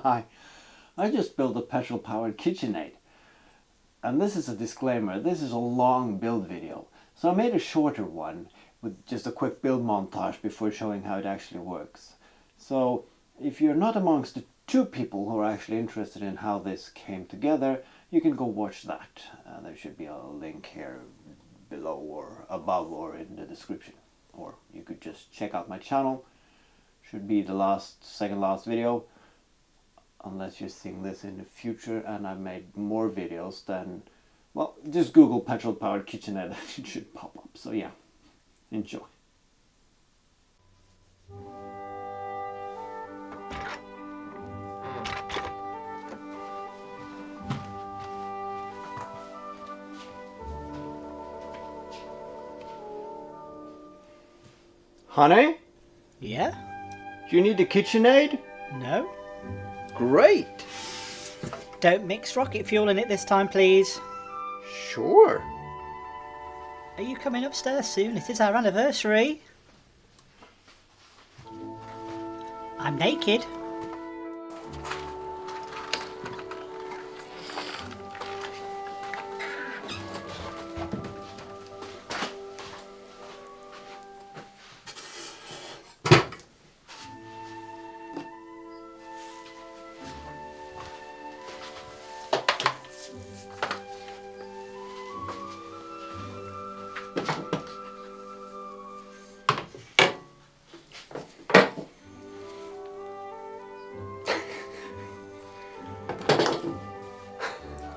Hi, I just built a petrol powered KitchenAid. And this is a disclaimer, this is a long build video. So I made a shorter one with just a quick build montage before showing how it actually works. So if you're not amongst the two people who are actually interested in how this came together, you can go watch that. There should be a link here below or above or in the description. Or you could just check out my channel. Should be the second last video. Unless you're seeing this in the future and I've made more videos, then, well, just Google petrol powered KitchenAid, it should pop up. So yeah, enjoy. Honey? Yeah? Do you need a KitchenAid? No? Great! Don't mix rocket fuel in it this time, please. Sure. Are you coming upstairs soon? It is our anniversary. I'm naked.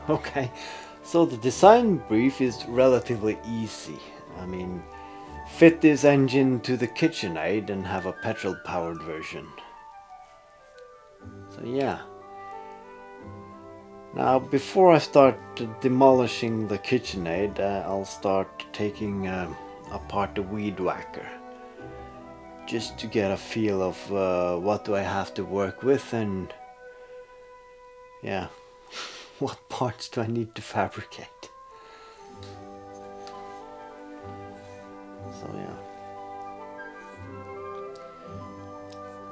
Okay, so the design brief is relatively easy. I mean, fit this engine to the KitchenAid and have a petrol powered version. So yeah. Now before I start demolishing the KitchenAid, I'll start taking apart the weed whacker. Just to get a feel of what do I have to work with and yeah. What parts do I need to fabricate? So yeah.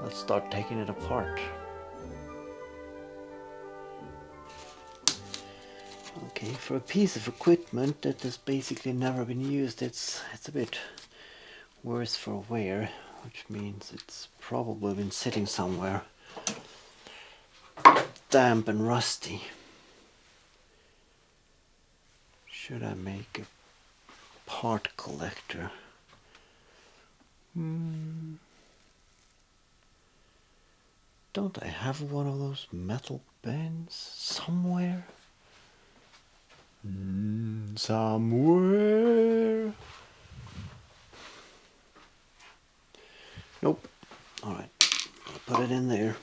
Let's start taking it apart. Okay, for a piece of equipment that has basically never been used, it's a bit worse for wear, which means it's probably been sitting somewhere damp and rusty. Should I make a part collector? Don't I have one of those metal bins somewhere? Somewhere. Nope. Alright, I'll put it in there.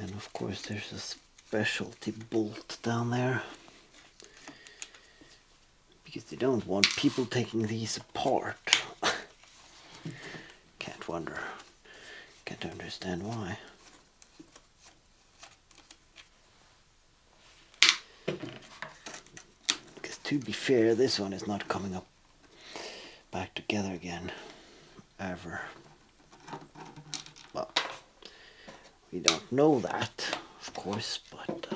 And of course there's a specialty bolt down there. Because they don't want people taking these apart. Can't understand why. Because to be fair, this one is not coming up back together again. Ever. Well, we don't know that, of course, but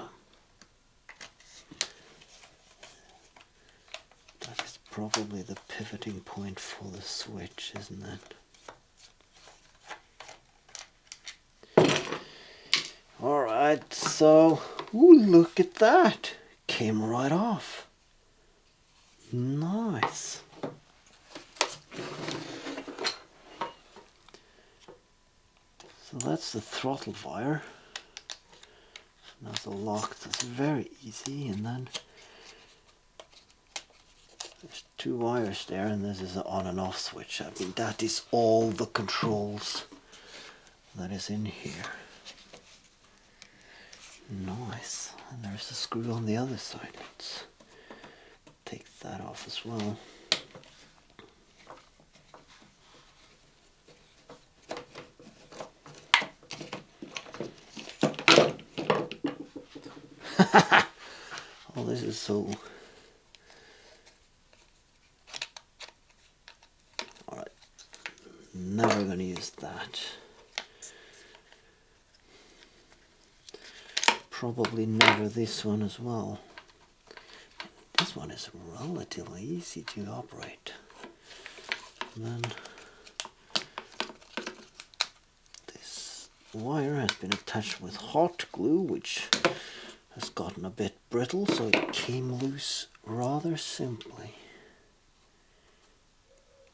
that is probably the pivoting point for the switch, isn't it? Alright, so, ooh, look at that! Came right off. Nice. So that's the throttle wire. Now the lock, that's very easy, and then there's two wires there, and this is an on and off switch. I mean, that is all the controls that is in here. Nice. And there's a screw on the other side. Let's take that off as well. Oh, this is so is that. Probably never this one as well. This one is relatively easy to operate. And then this wire has been attached with hot glue, which has gotten a bit brittle, so it came loose rather simply.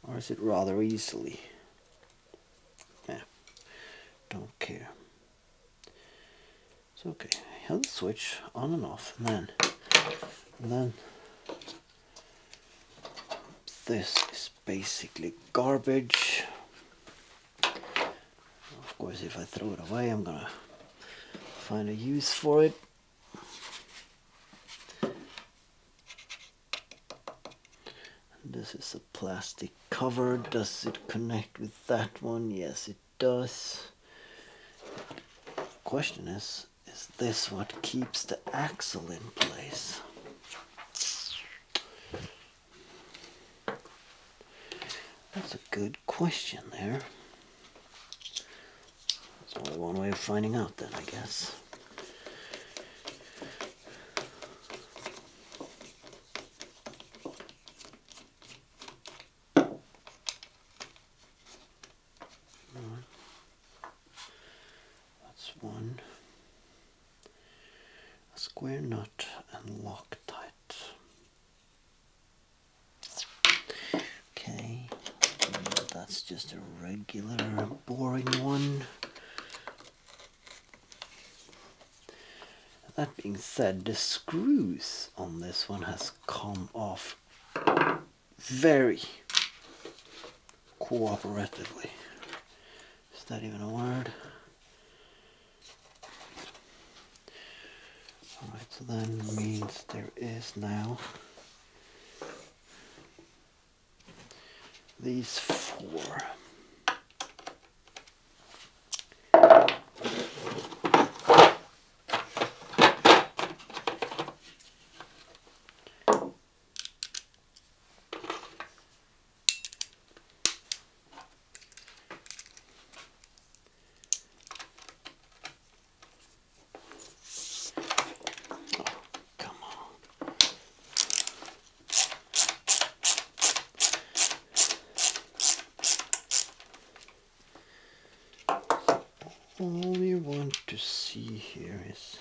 Or is it rather easily? Yeah, don't care. It's okay. I held the switch on and off, and then this is basically garbage. Of course, if I throw it away, I'm gonna find a use for it. This is a plastic cover. Does it connect with that one? Yes, it does. Question is this what keeps the axle in place? That's a good question there. There's only one way of finding out then, I guess. That's one. A square nut and Loctite. Okay, that's just a regular boring one. That being said, the screws on this one has come off very cooperatively. Is that even a word? Alright, so that means there is now these four. All you want to see here is,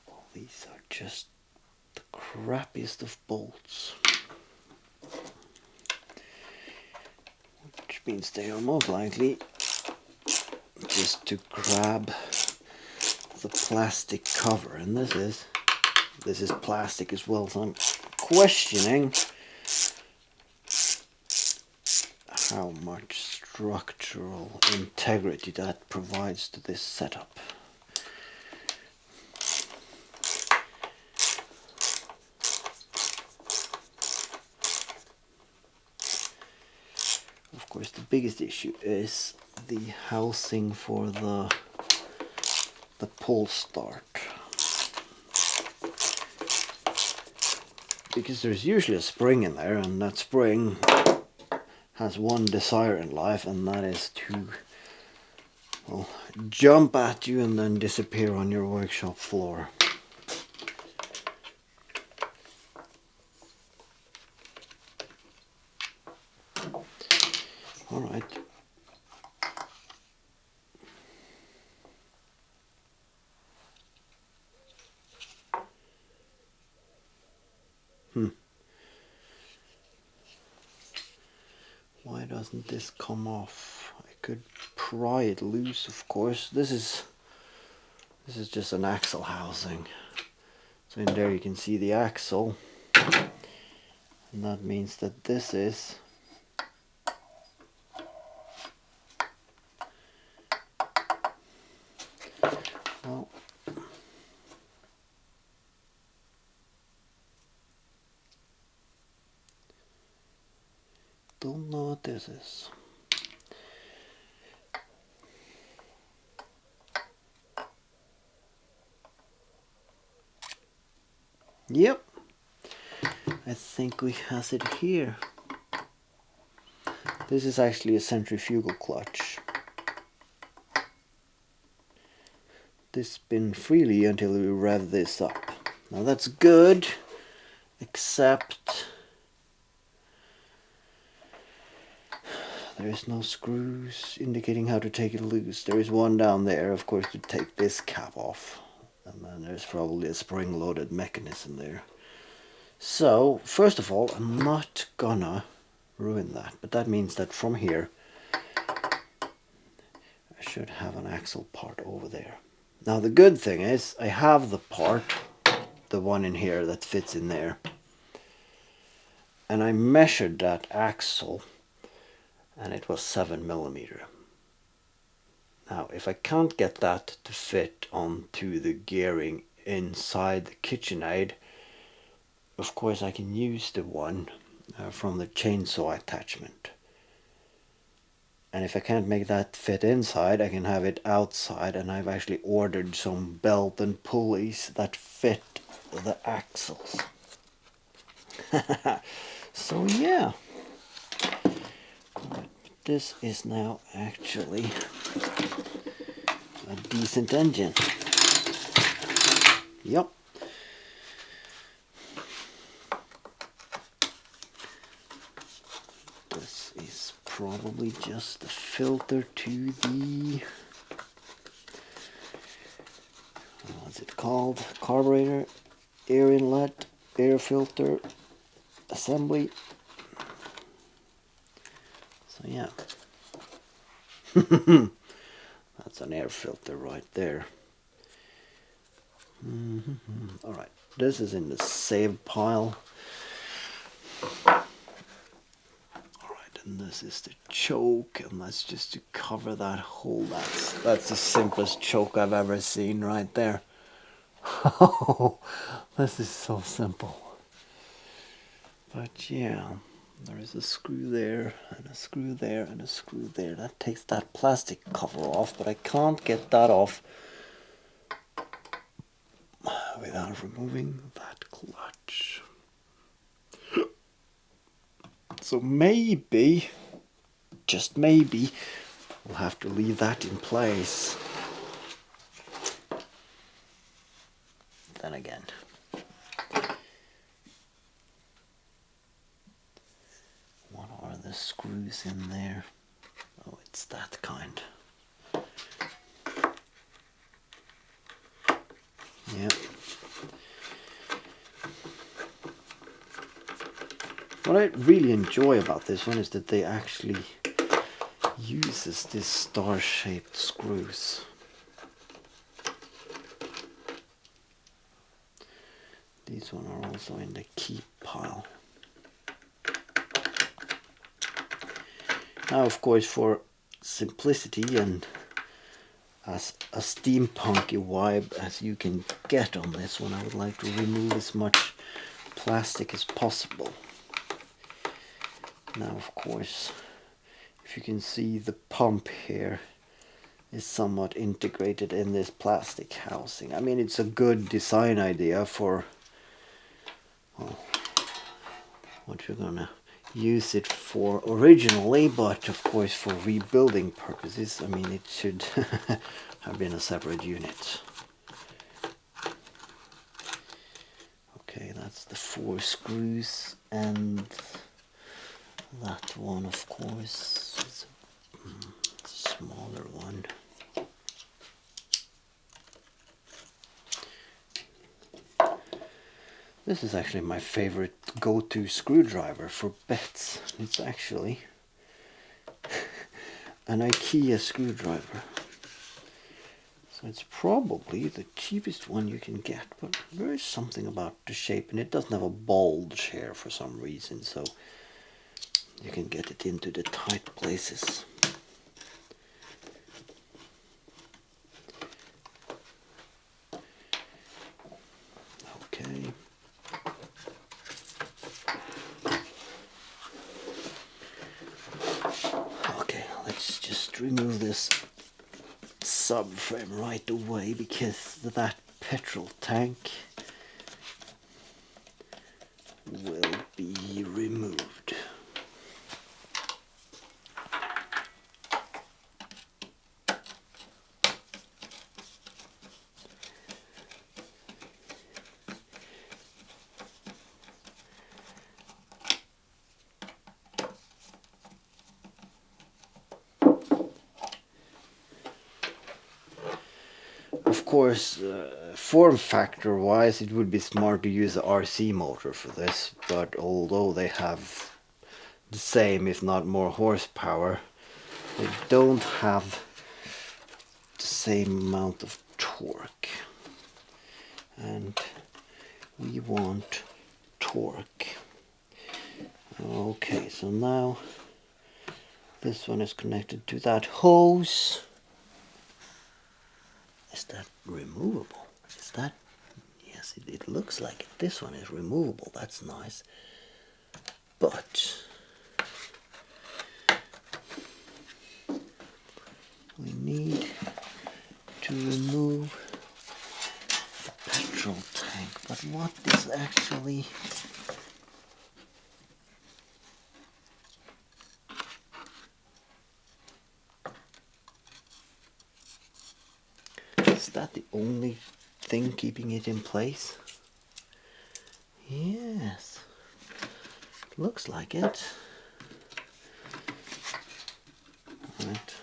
well, these are just the crappiest of bolts, which means they are most likely just to grab the plastic cover, and this is plastic as well, so I'm questioning how much structural integrity that provides to this setup. Of course, the biggest issue is the housing for the pull start, because there's usually a spring in there, and that spring has one desire in life, and that is to, well, jump at you and then disappear on your workshop floor. All right. Why doesn't this come off? I could pry it loose, of course. This is just an axle housing. So in there you can see the axle. And that means that this is well, don't know what this is. Yep, I think we has it here. This is actually a centrifugal clutch. This spin freely until we rev this up. Now that's good, except there is no screws indicating how to take it loose. There is one down there, of course, to take this cap off. And then there's probably a spring-loaded mechanism there. So, first of all, I'm not gonna ruin that. But that means that from here, I should have an axle part over there. Now the good thing is, I have the part, the one in here that fits in there. And I measured that axle, and it was 7mm. Now, if I can't get that to fit onto the gearing inside the KitchenAid, of course I can use the one from the chainsaw attachment. And if I can't make that fit inside, I can have it outside, and I've actually ordered some belt and pulleys that fit the axles. So yeah, this is now actually a decent engine. Yep. This is probably just the filter to the, what's it called? Carburetor, air inlet, air filter assembly. So yeah. That's an air filter right there. Alright, this is in the saved pile. Alright, and this is the choke, and that's just to cover that hole. That's the simplest choke I've ever seen right there. Oh, this is so simple. But yeah, there is a screw there, and a screw there, and a screw there. That takes that plastic cover off, but I can't get that off without removing that clutch. So maybe, just maybe, we'll have to leave that in place. Then again, what are the screws in there? Oh, it's that kind. Yep. What I really enjoy about this one is that they actually uses this star-shaped screws. These ones are also in the keep pile. Now, of course, for simplicity and as a steampunky vibe as you can get on this one, I would like to remove as much plastic as possible. Now, of course, if you can see, the pump here is somewhat integrated in this plastic housing. I mean, it's a good design idea for, well, what you're gonna use it for originally, but of course for rebuilding purposes, I mean, it should have been a separate unit. Okay, that's the 4 screws, and that one, of course, is a smaller one. This is actually my favorite go-to screwdriver for bets. It's actually an IKEA screwdriver. So it's probably the cheapest one you can get, but there is something about the shape, and it doesn't have a bulge here for some reason, so you can get it into the tight places. Okay. Okay, let's just remove this subframe right away, because that petrol tank will be removed. course, form factor wise, it would be smart to use a RC motor for this, but although they have the same, if not more horsepower, they don't have the same amount of torque. And we want torque. Okay, so now this one is connected to that hose. Is that removable? Is that? Yes, it looks like it. This one is removable. That's nice. But we need to remove the petrol tank. But what is actually... Is that the only thing keeping it in place? Yes, looks like it. Right.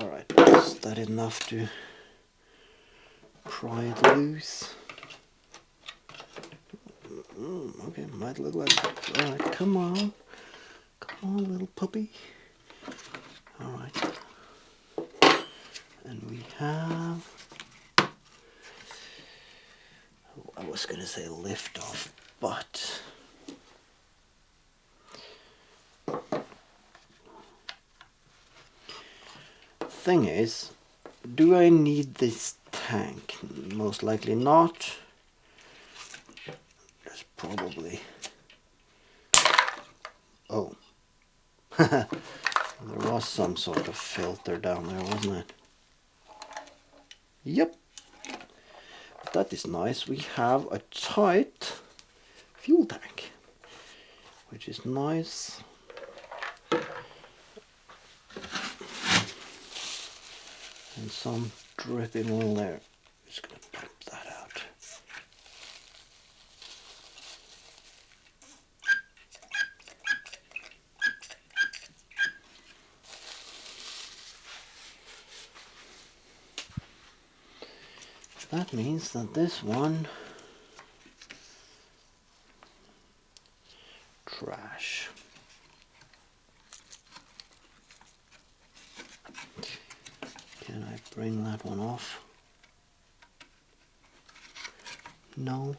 Alright, is that enough to pry it loose? Okay, might look like it. Alright, come on. Come on, little puppy. Alright. And we have... I was gonna say lift off, but... Thing is, do I need this tank? Most likely not. There's probably... Oh. There was some sort of filter down there, wasn't it? Yep. That is nice. We have a tight fuel tank, which is nice. And some dripping oil there. Just gonna pump that out. That means that this one trash. Can I bring that one off? No.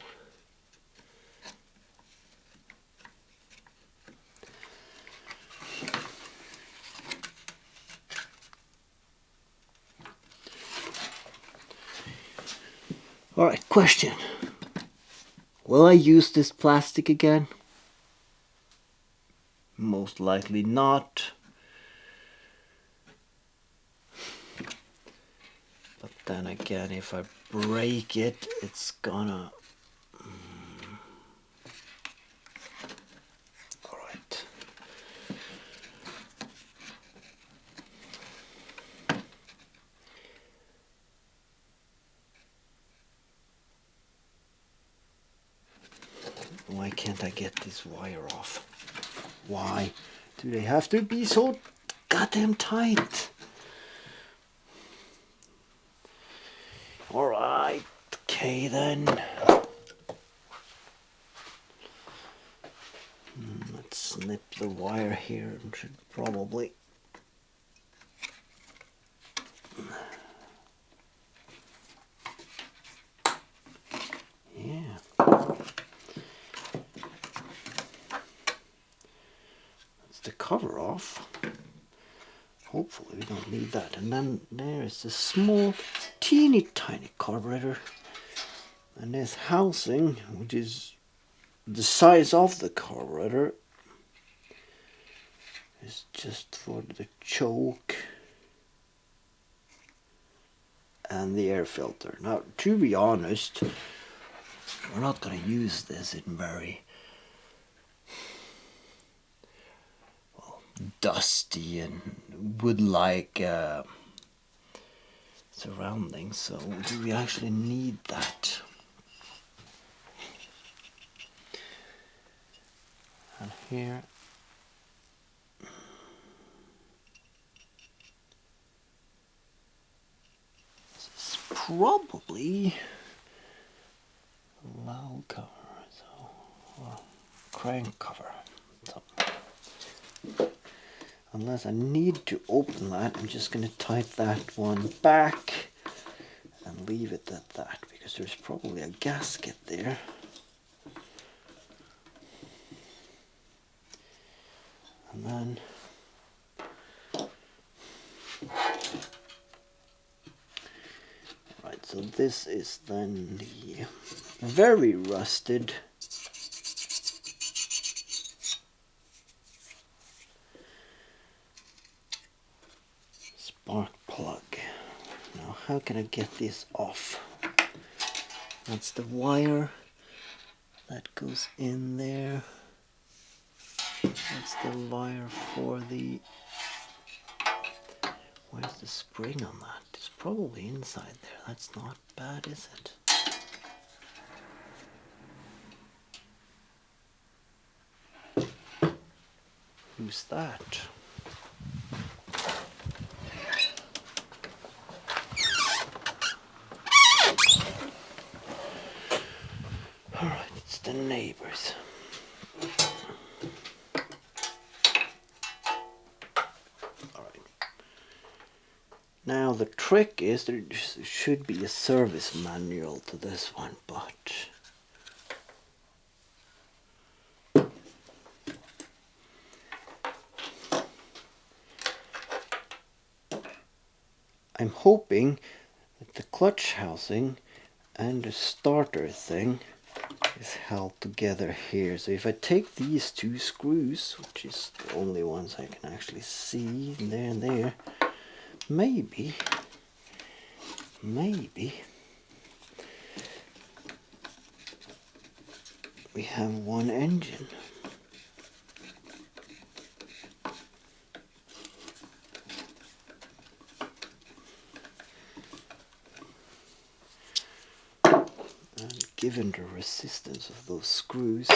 Alright, question. Will I use this plastic again? Most likely not. But then again, if I break it, it's gonna... Alright. Why can't I get this wire off? Why do they have to be so goddamn tight? Alright, okay then. Let's snip the wire here and should probably... Yeah. That's the cover off. Hopefully we don't need that. And then there is this small, teeny tiny carburetor. And this housing, which is the size of the carburetor, is just for the choke and the air filter. Now, to be honest, we're not going to use this in very... dusty and wood-like surroundings. So do we actually need that? And here, this is probably a valve cover, or crank cover. So, unless I need to open that, I'm just going to tighten that one back and leave it at that, because there's probably a gasket there. And then right, so this is then the very rusted spark plug. Now how can I get this off? That's the wire that goes in there. That's the wire for the... Where's the spring on that? It's probably inside there. That's not bad, is it? Who's that? Alright, it's the neighbors. Now the trick is there should be a service manual to this one, but I'm hoping that the clutch housing and the starter thing is held together here. So if I take these two screws, which is the only ones I can actually see, there and there, maybe we have one engine. And given the resistance of those screws,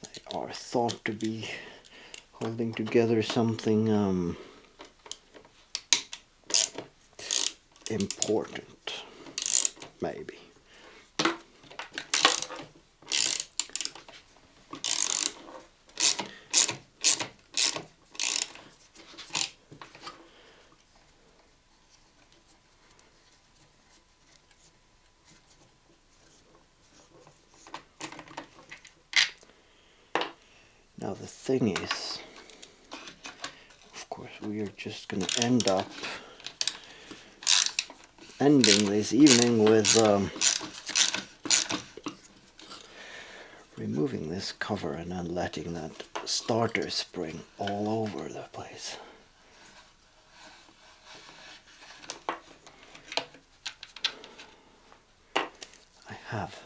they are thought to be holding together something important, maybe. Now the thing is, of course, we are just going to ending this evening with removing this cover and then letting that starter spring all over the place. I have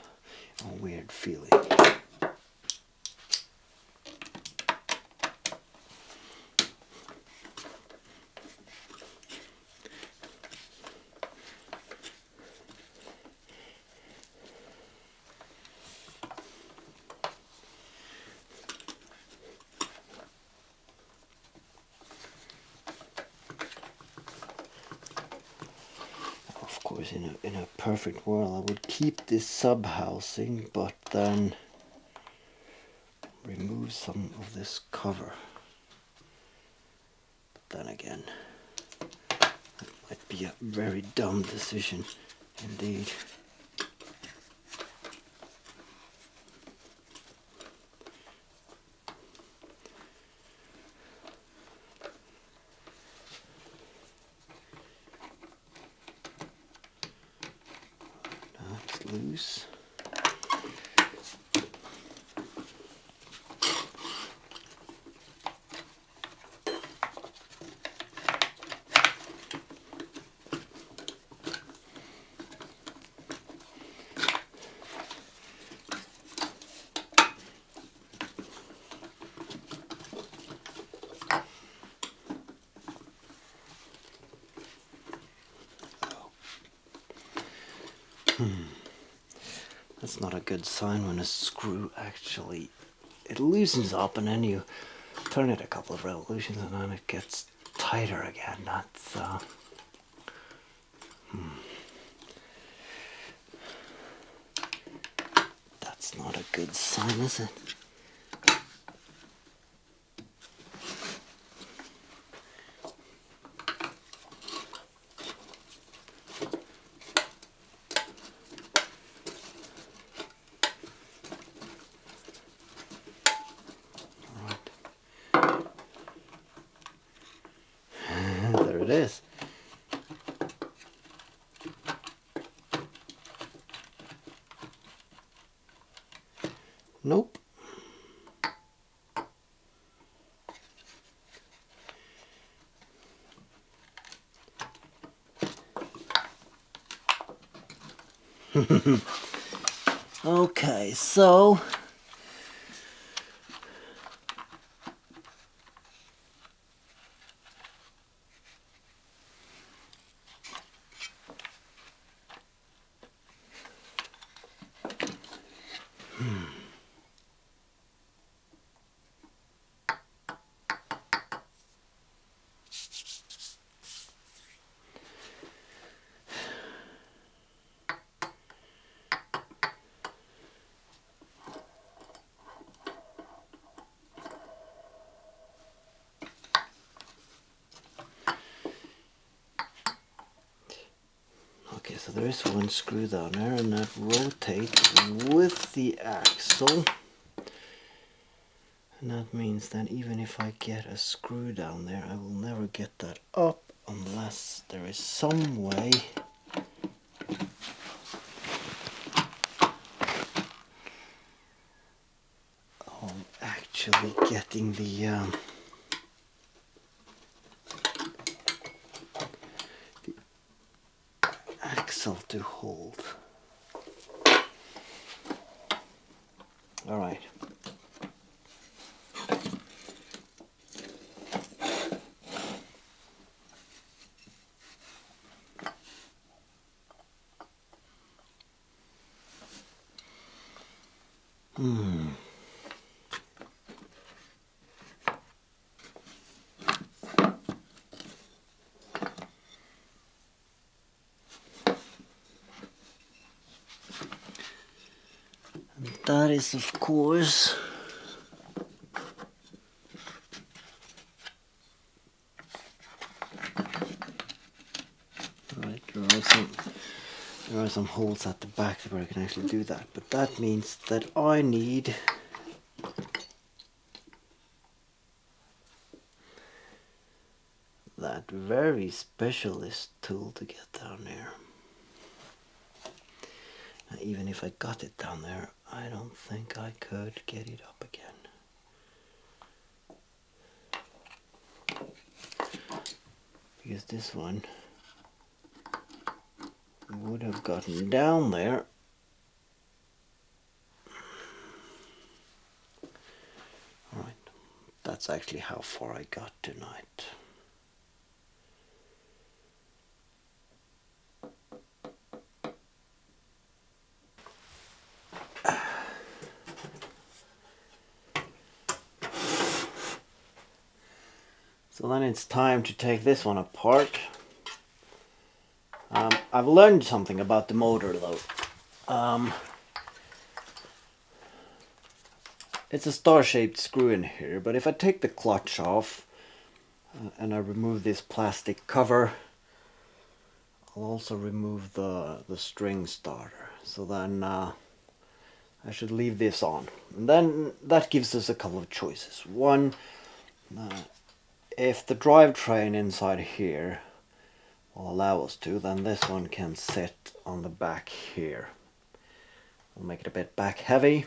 a weird feeling. Of course, in a perfect world, I would keep this sub housing, but then remove some of this cover. But then again, that might be a very dumb decision indeed. That's loose. That's not a good sign when a screw actually, it loosens up and then you turn it a couple of revolutions and then it gets tighter again. That's not a good sign, is it? There it is. Nope. Okay, so okay, so there is one screw down there and that rotates with the axle. And that means that even if I get a screw down there, I will never get that up unless there is some way of actually getting the axle to hold. All right. And that is, of course, right. There are some holes at the back where I can actually do that, but that means that I need that very specialist tool to get down there. Now, even if I got it down there, I don't think I could get it up again. Because this one would have gotten down there. Alright, that's actually how far I got tonight. So then it's time to take this one apart. I've learned something about the motor though. It's a star-shaped screw in here, but if I take the clutch off and I remove this plastic cover, I'll also remove the string starter. So then I should leave this on. And then that gives us a couple of choices. One, if the drivetrain inside here will allow us to, then this one can sit on the back here. We'll make it a bit back heavy.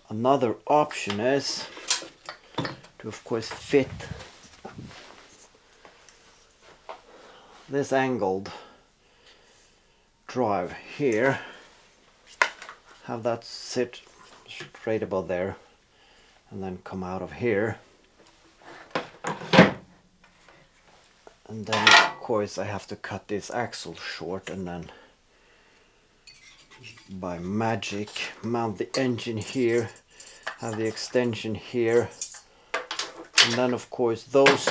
Another option is to, of course, fit this angled drive here, have that sit straight above there, and then come out of here. And then, of course, I have to cut this axle short and then by magic mount the engine here, have the extension here, and then of course those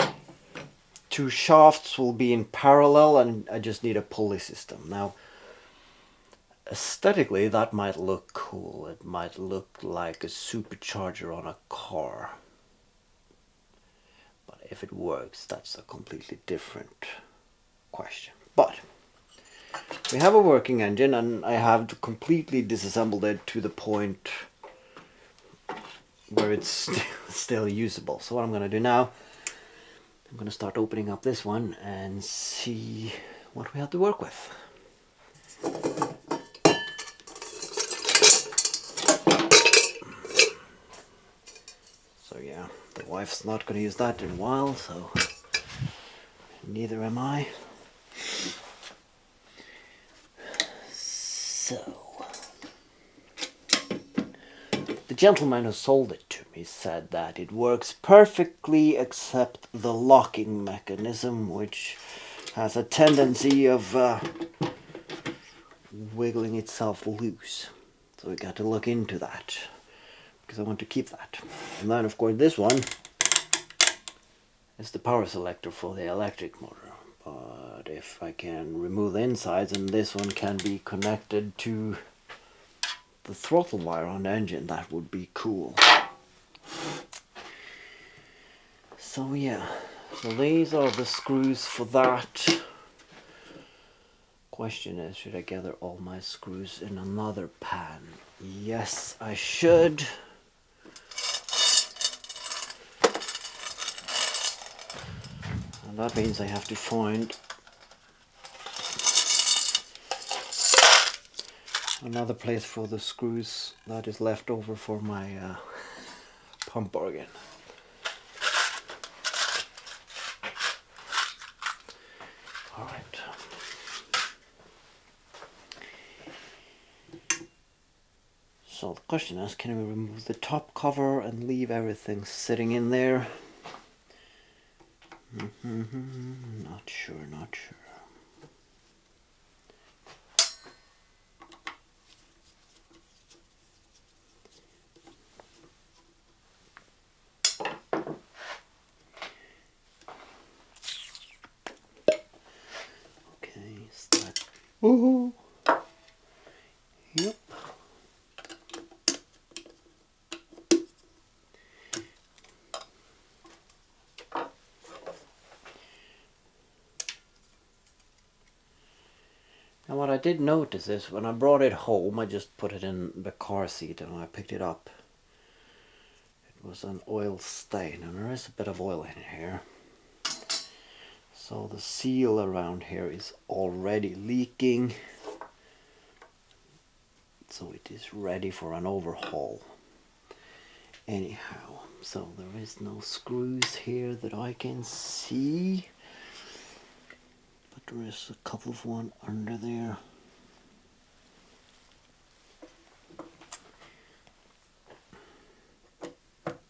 two shafts will be in parallel, and I just need a pulley system. Now aesthetically that might look cool, it might look like a supercharger on a car, but if it works, that's a completely different question. But we have a working engine, and I have completely disassembled it to the point where it's still usable. So what I'm going to do now, I'm going to start opening up this one and see what we have to work with. So yeah, the wife's not going to use that in a while, so neither am I. So the gentleman who sold it to me said that it works perfectly except the locking mechanism, which has a tendency of wiggling itself loose. So we got to look into that, because I want to keep that. And then of course this one is the power selector for the electric motor. But if I can remove the insides and this one can be connected to the throttle wire on the engine, that would be cool. So yeah, so these are the screws for that. Question is, should I gather all my screws in another pan? Yes, I should. And that means I have to find another place for the screws that is left over for my pump organ. Alright. So the question is, can we remove the top cover and leave everything sitting in there? Not sure, not sure. Okay, is that... Woohoo! Yep. And what I did notice is when I brought it home, I just put it in the car seat, and when I picked it up, it was an oil stain, and there is a bit of oil in here. So the seal around here is already leaking, so it is ready for an overhaul. Anyhow, so there is no screws here that I can see, but there is a couple of one under there.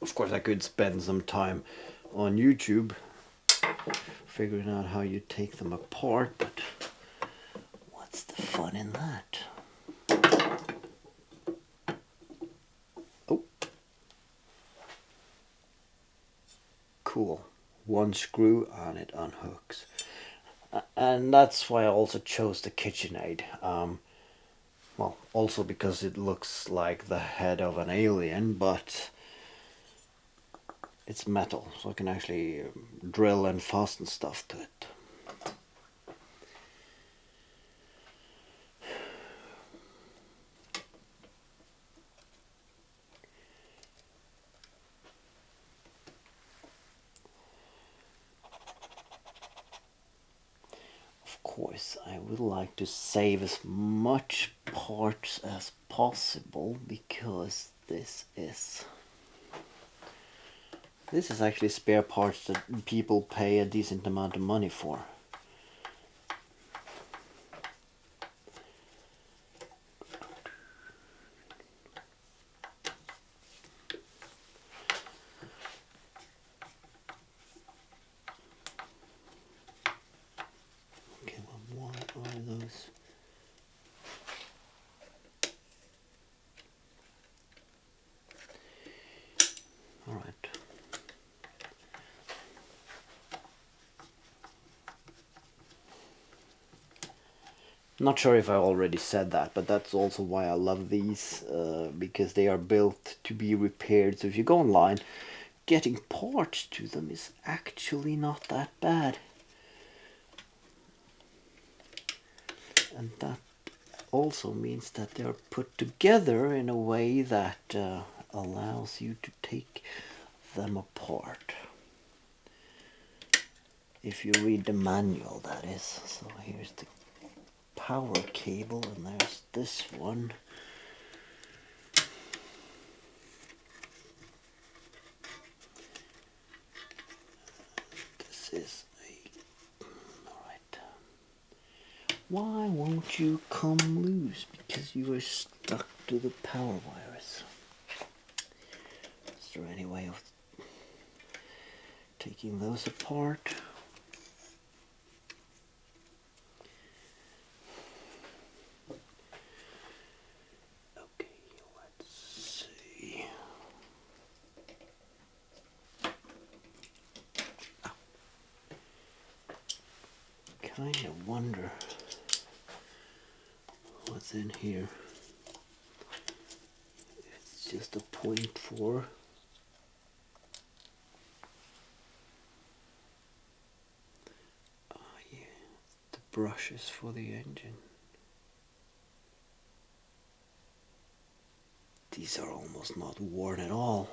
Of course I could spend some time on YouTube figuring out how you take them apart, but what's the fun in that? Oh, cool, one screw and it unhooks. And that's why I also chose the KitchenAid. Well, also because it looks like the head of an alien, but it's metal, so I can actually drill and fasten stuff to it. Of course, I would like to save as much parts as possible, because this is actually spare parts that people pay a decent amount of money for. Okay, well, what are those? Not sure if I already said that, but that's also why I love these, because they are built to be repaired. So if you go online, getting parts to them is actually not that bad. And that also means that they are put together in a way that allows you to take them apart. If you read the manual, that is. So here's the power cable, and there's this one. This is a... Alright. Why won't you come loose? Because you are stuck to the power wires. Is there any way of taking those apart? Kind of wonder what's in here. It's just a 0.4. Oh yeah, the brushes for the engine. These are almost not worn at all.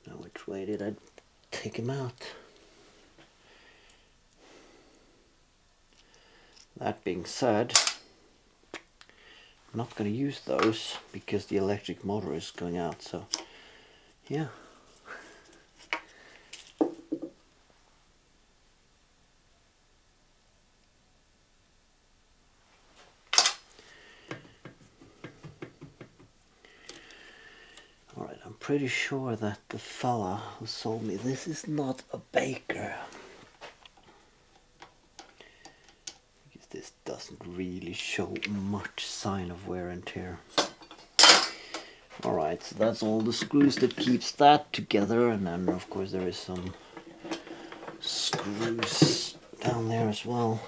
Now which way did I take them out? That being said, I'm not going to use those because the electric motor is going out, so yeah. Alright, I'm pretty sure that the fella who sold me this is not a baker. This doesn't really show much sign of wear and tear. Alright, so that's all the screws that keeps that together, and then of course there is some screws down there as well.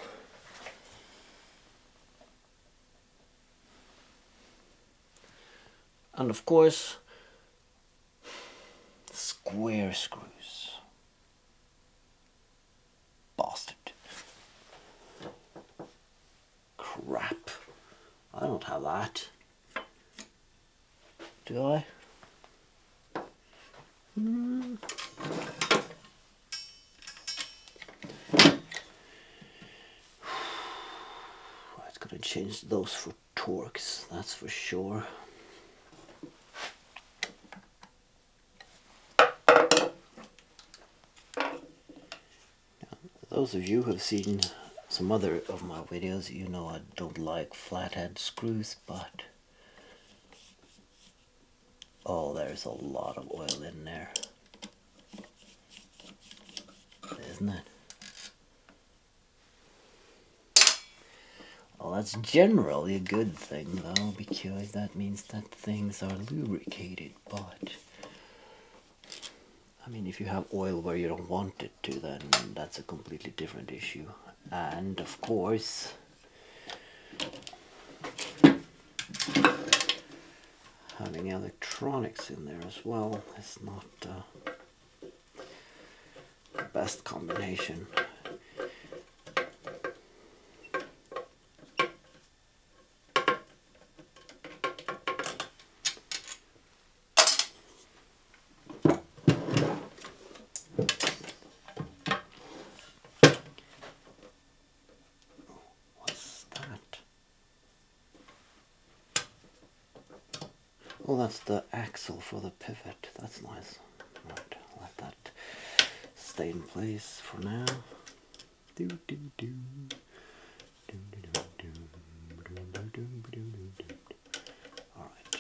And of course, square screws. Bastard. Crap. I don't have that. Do I? It's gonna change those for Torx, that's for sure. Those of you who have seen some other of my videos, you know I don't like flathead screws, but oh, there's a lot of oil in there, isn't it? Well, that's generally a good thing though, because that means that things are lubricated, but I mean, if you have oil where you don't want it to, then that's a completely different issue. And of course, having electronics in there as well is not the best combination. Oh, that's the axle for the pivot. That's nice. Right, let that stay in place for now. Do do do. Do do do do. Do do do do do. All right.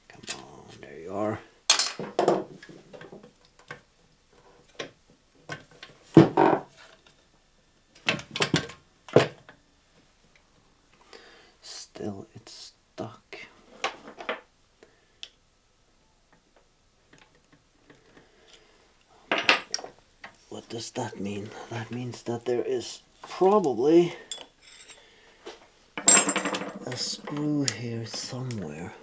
Come on, there you are. Still does that mean? That means that there is probably a screw here somewhere.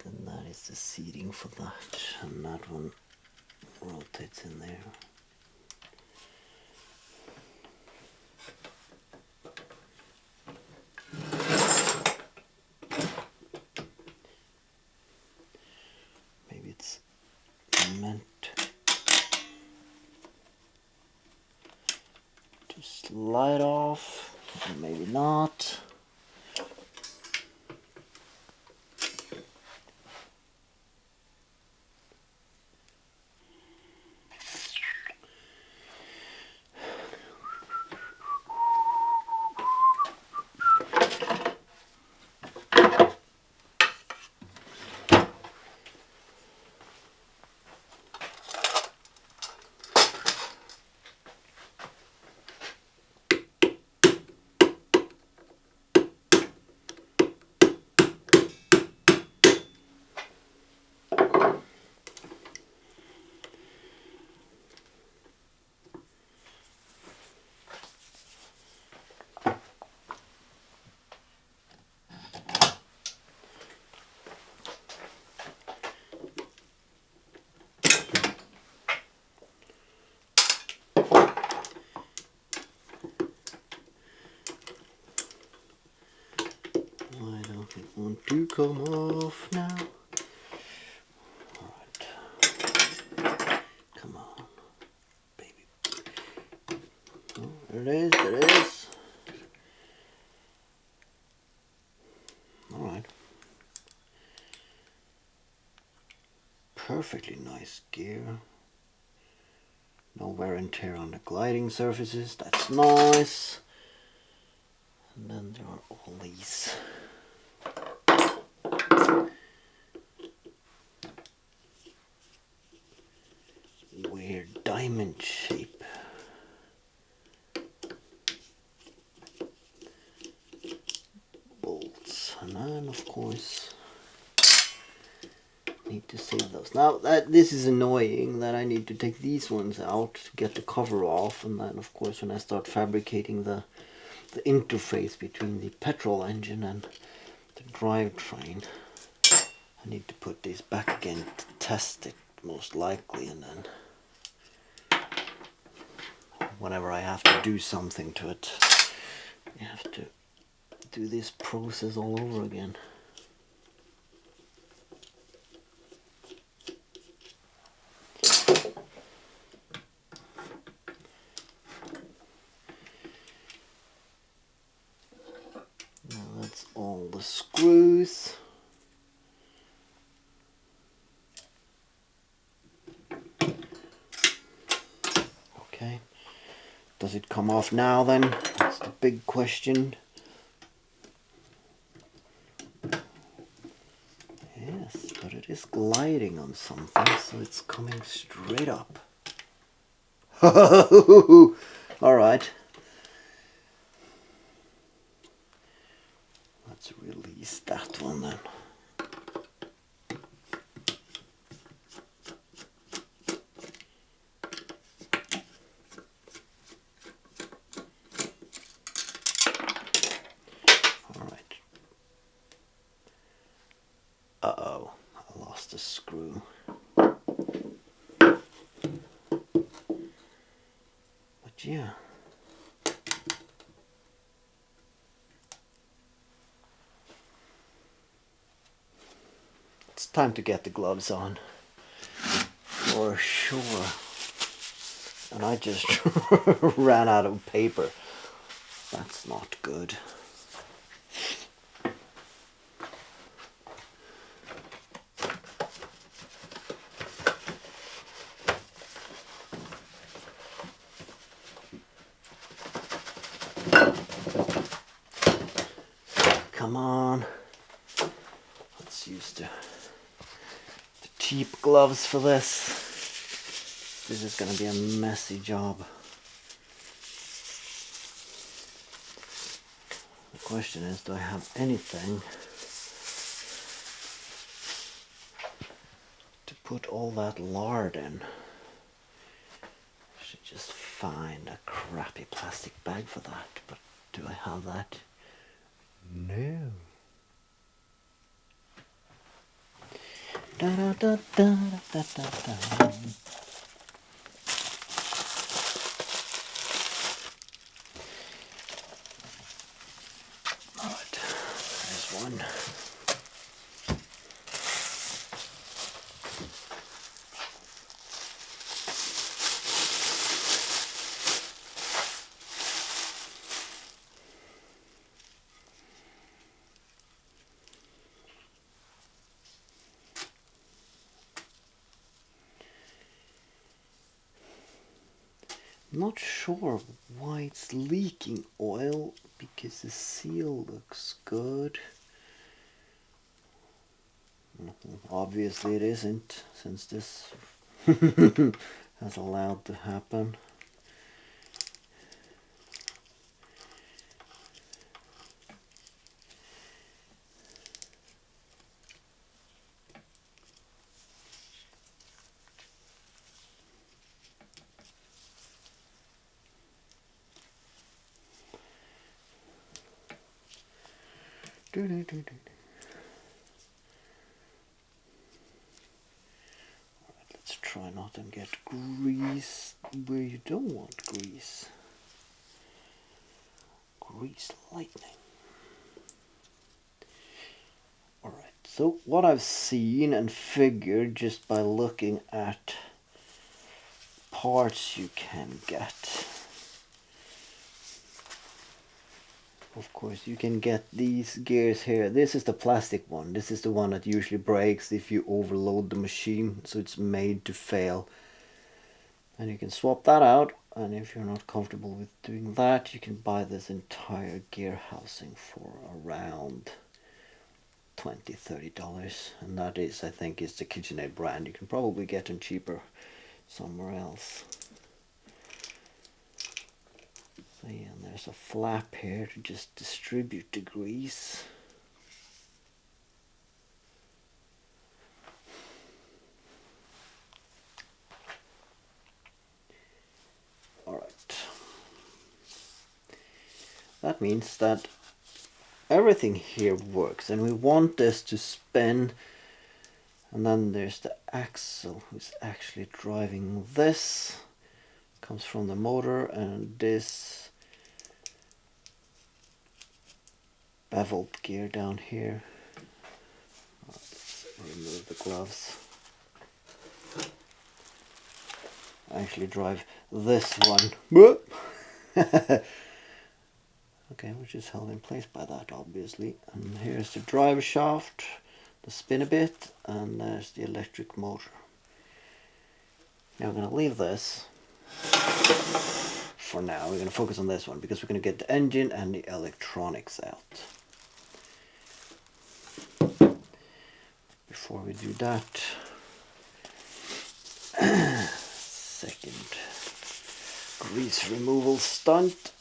Then that is the seating for that, and that one rotates in there. Maybe it's meant to slide off, or maybe not. It won't do come off now. Alright. Come on, baby. Oh, there it is, there it is. Alright. Perfectly nice gear. No wear and tear on the gliding surfaces, that's nice. And then there are all these weird diamond shape bolts, and then of course need to save those. Now this is annoying that I need to take these ones out to get the cover off, and then of course when I start fabricating the interface between the petrol engine and the drivetrain, I need to put this back again to test it most likely, and then whenever I have to do something to it, you have to do this process all over again. Now that's all the screws. Okay. Does it come off now then? That's the big question. Yes, but it is gliding on something, so it's coming straight up. Alright. Let's release that one then. Alright. Uh-oh, I lost a screw. But yeah. It's time to get the gloves on. For sure. And I just ran out of paper. That's not good. Come on. Let's use the cheap gloves for this. This is going to be a messy job. question is, do I have anything to put all that lard in? I should just find a crappy plastic bag for that, but do I have that? No. Da da da da da da da. Alright, there's one. Not sure why it's leaking oil, because the seal looks good. Obviously it isn't, since this has allowed to happen. Alright, let's try not to get grease where you don't want grease. Grease lightning. Alright, so what I've seen and figured just by looking at parts you can get. Of course, you can get these gears here. This is the plastic one. This is the one that usually breaks if you overload the machine, so it's made to fail. And you can swap that out, and if you're not comfortable with doing that, you can buy this entire gear housing for around $20–30, and that is, I think, is the KitchenAid brand. You can probably get them cheaper somewhere else. So yeah, and there's a flap here to just distribute the grease. Alright. That means that everything here works, and we want this to spin, and then there's the axle who's actually driving this. Comes from the motor, and this beveled gear down here. Let's remove the gloves. I actually drive this one. Okay, which is held in place by that, obviously. And here's the drive shaft, the spin a bit, and there's the electric motor. Now I'm going to leave this for now. We're going to focus on this one because we're going to get the engine and the electronics out. Before we do that, second grease removal stunt.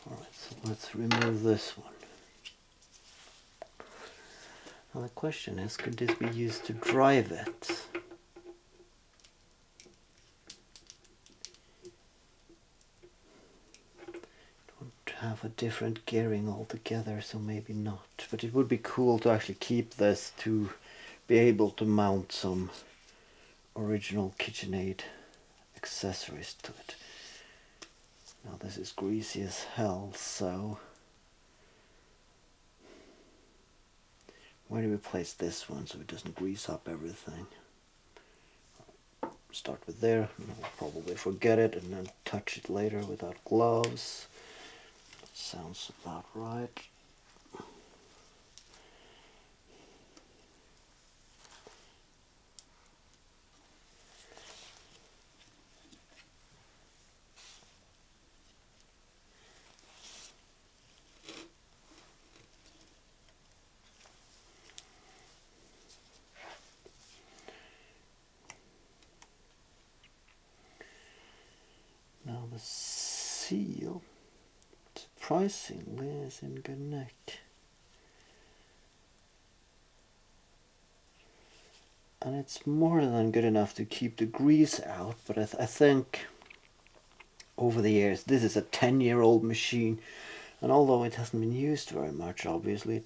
Alright, so let's remove this one. Now the question is, could this be used to drive it? Have a different gearing altogether, so maybe not, but it would be cool to actually keep this to be able to mount some original KitchenAid accessories to it. Now this is greasy as hell, so where do we place this one so it doesn't grease up everything? Start with there, and I'll probably forget it and then touch it later without gloves. Sounds about right. seal surprisingly is in good nick. And it's more than good enough to keep the grease out, but I think over the years, this is a 10-year-old machine, and although it hasn't been used very much, obviously,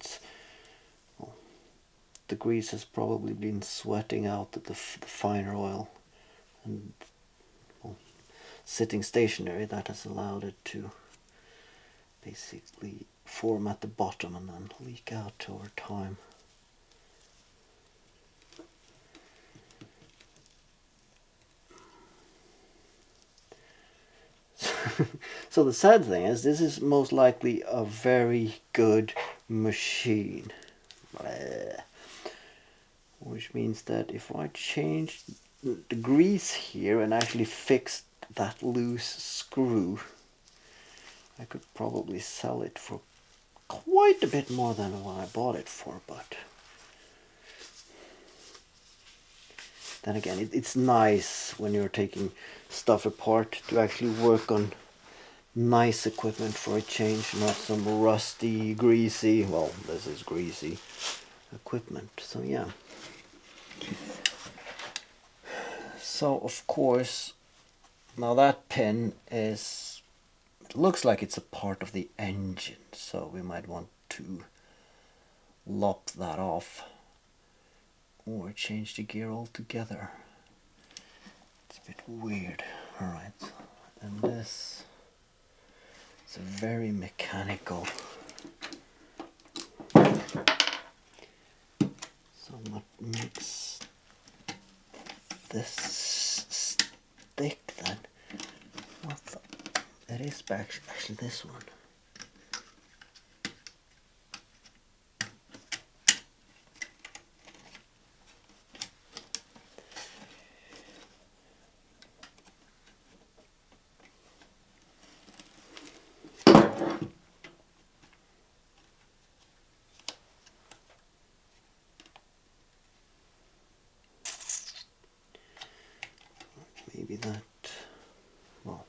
the grease has probably been sweating out the finer oil, and sitting stationary, that has allowed it to basically form at the bottom and then leak out over time. So the sad thing is, this is most likely a very good machine. Which means that if I change the grease here and actually fix that loose screw, I could probably sell it for quite a bit more than what I bought it for, but then again, it's nice when you're taking stuff apart to actually work on nice equipment for a change, not some rusty, greasy, well, this is greasy equipment. So yeah. So of course, now that pin is, it looks like it's a part of the engine, so we might want to lop that off or change the gear altogether. It's a bit weird. Alright, and this is a very mechanical. So what makes this stick then? What the, it is actually this one. Maybe that, well,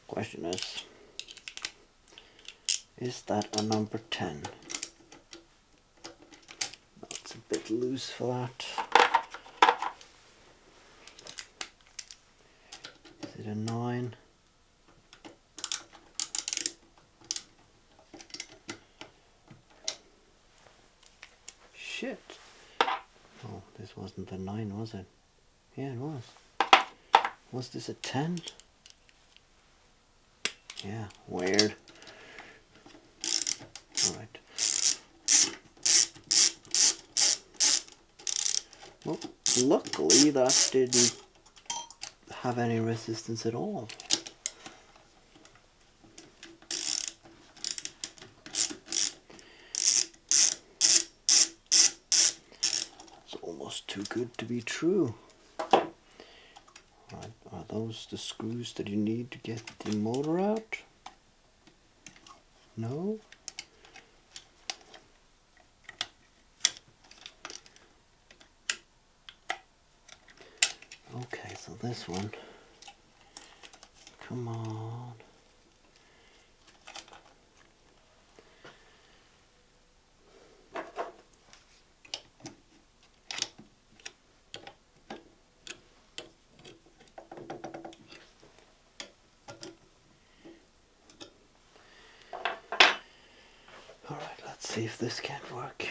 question is that a number 10? No, it's a bit loose for that. Is it a 9? Shit. Oh, this wasn't a 9, was it? Yeah, it was. Was this a 10? Yeah, weird. Alright. Well, luckily that didn't have any resistance at all. It's almost too good to be true. Right, are those the screws that you need to get the motor out? No? Okay, so this one, come on. Alright, let's see if this can't work.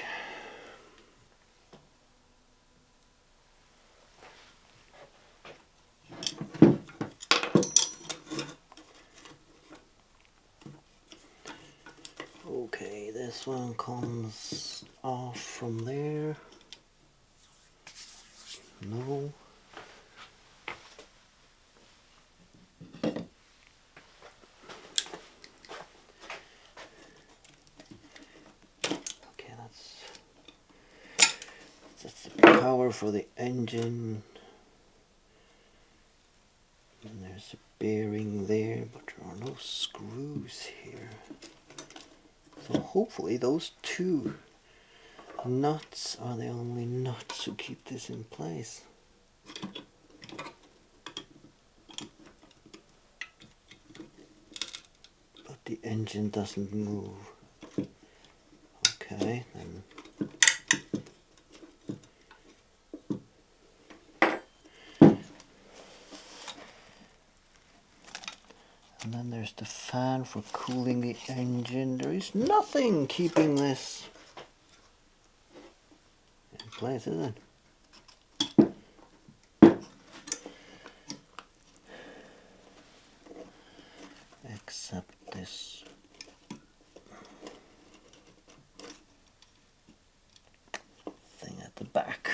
Okay, this one comes off from there. No. Okay, that's the power for the engine. And there's a bearing there, but there are no screws here. So hopefully those two nuts are the only nuts to keep this in place. But the engine doesn't move. Okay, then. And then there's the fan for cooling the engine. There is nothing keeping this in place, is it? Except this thing at the back.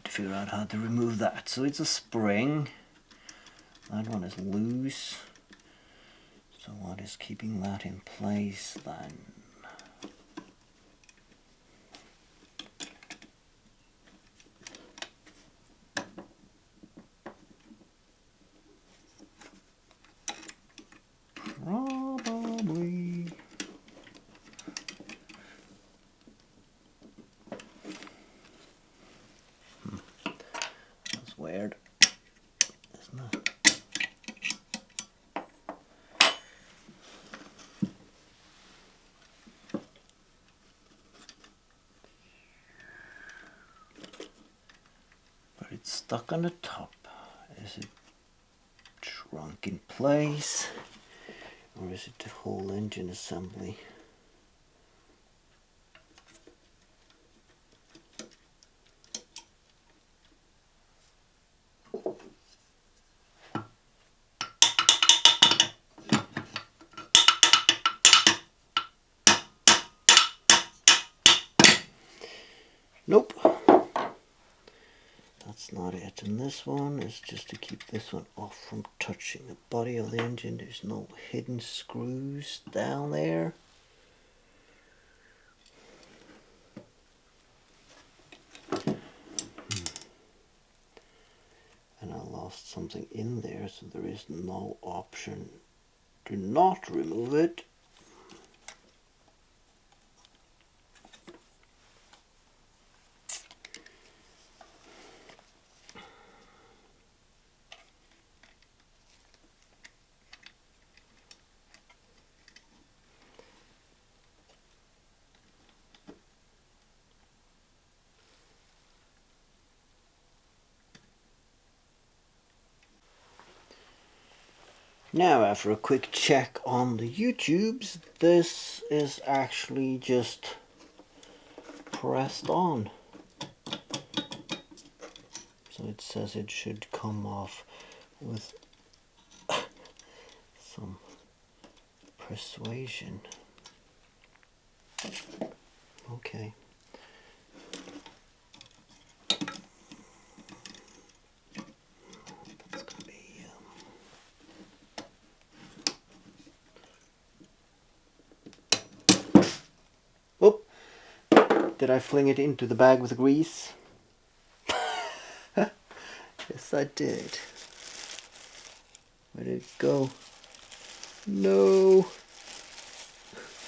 Figure out how to remove that. So it's a spring. That one is loose. So what is keeping that in place then? Probably. That's weird, isn't it? But it's stuck on the top. Is it shrunk in place? Or is it the whole engine assembly? Nope. That's not it. And this one is just to keep this one off from touching the body of the engine. There's no hidden screws down there. And I lost something in there, so there is no option to not remove it. Now, after a quick check on the YouTubes, this is actually just pressed on. So it says it should come off with some persuasion. Okay. That's gonna be Whoop! Did I fling it into the bag with the grease? Yes, I did. Where did it go? No.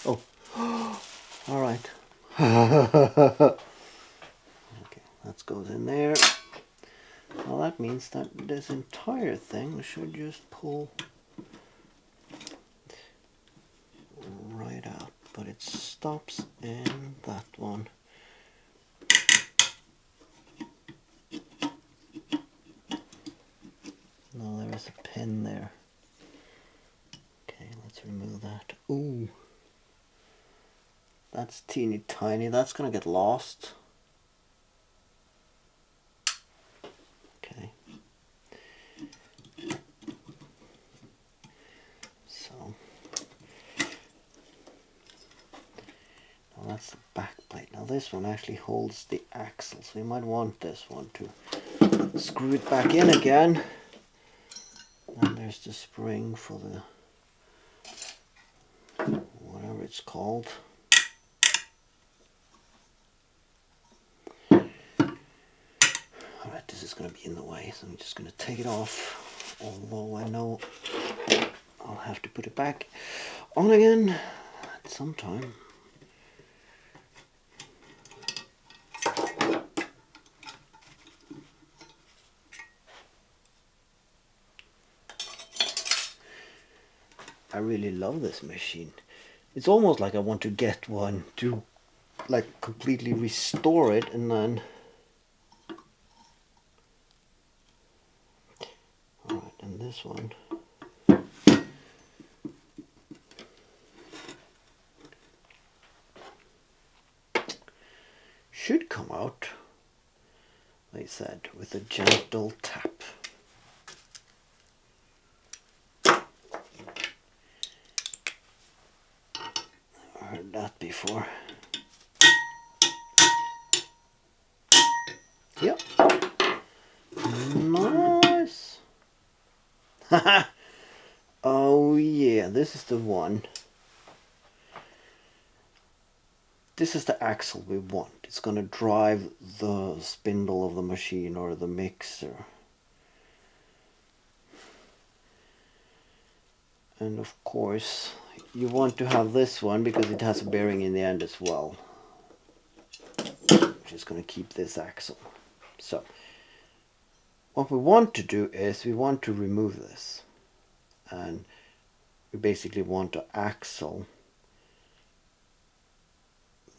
Oh. All right. Okay, that goes in there. Well, that means that this entire thing should just pull right out, but it stops in that one. No, there is a pin there. Okay, let's remove that. Ooh, that's teeny tiny. That's gonna get lost. Okay. So now that's the back plate. Now this one actually holds the axle, so you might want this one to screw it back in again. And there's the spring for the whatever it's called. Alright, this is going to be in the way, so I'm just going to take it off, although I know I'll have to put it back on again at some time. I really love this machine. It's almost like I want to get one to like completely restore it and then... Alright, and this one. Should come out, like I said, with a gentle tap. I've heard that before. Yep. Nice. Oh yeah, this is the one. This is the axle we want. It's going to drive the spindle of the machine or the mixer. And of course, you want to have this one because it has a bearing in the end as well. Which is going to keep this axle. So, what we want to do is we want to remove this. And we basically want an axle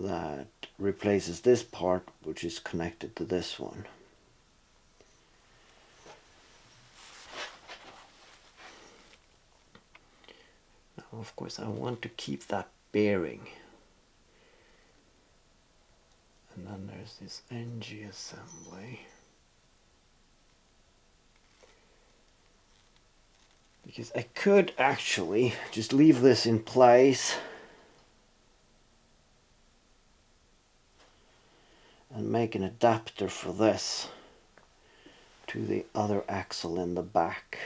that replaces this part, which is connected to this one. Now, of course, I want to keep that bearing. And then there's this NG assembly. Because I could actually just leave this in place and make an adapter for this to the other axle in the back.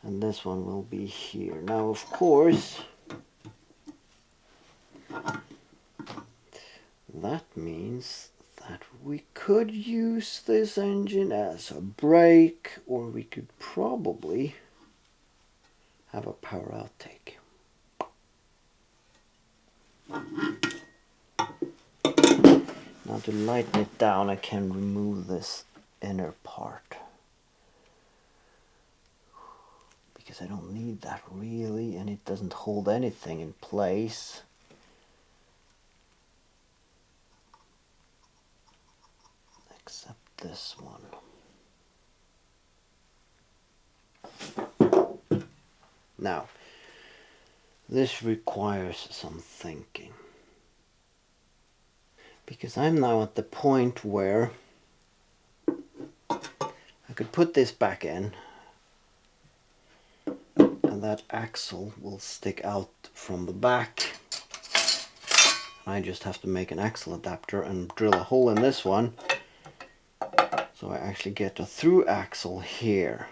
And this one will be here. Now, of course, that means that we could use this engine as a brake, or we could probably have a power outtake. Now to lighten it down, I can remove this inner part. Because I don't need that really, and it doesn't hold anything in place. Except this one. Now, this requires some thinking. Because I'm now at the point where I could put this back in and that axle will stick out from the back. I just have to make an axle adapter and drill a hole in this one so I actually get a through axle here.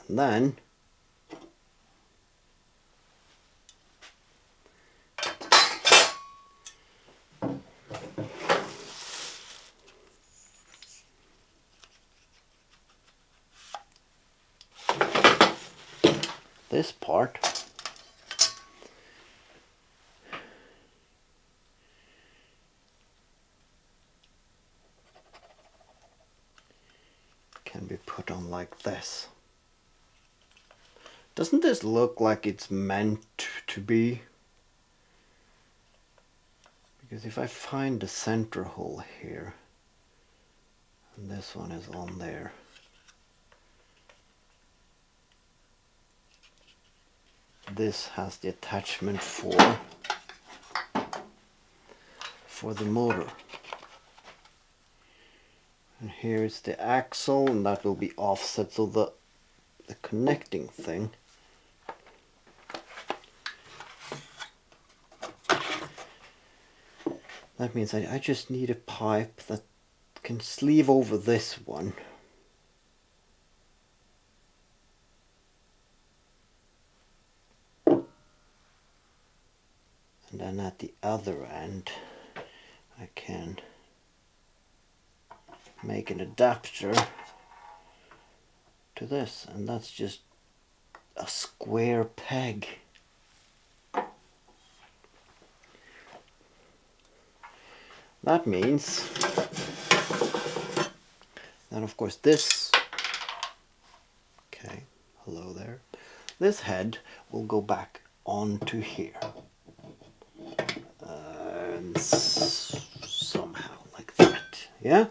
And then this part can be put on like this. Doesn't this look like it's meant to be? Because if I find the center hole here, and this one is on there, this has the attachment for the motor. And here's the axle, and that will be offset, so the connecting thing that means I just need a pipe that can sleeve over this one. then at the other end I can make an adapter to this, and that's just a square peg. That means that of course this, okay, hello there, this head will go back onto here, and somehow like that, yeah,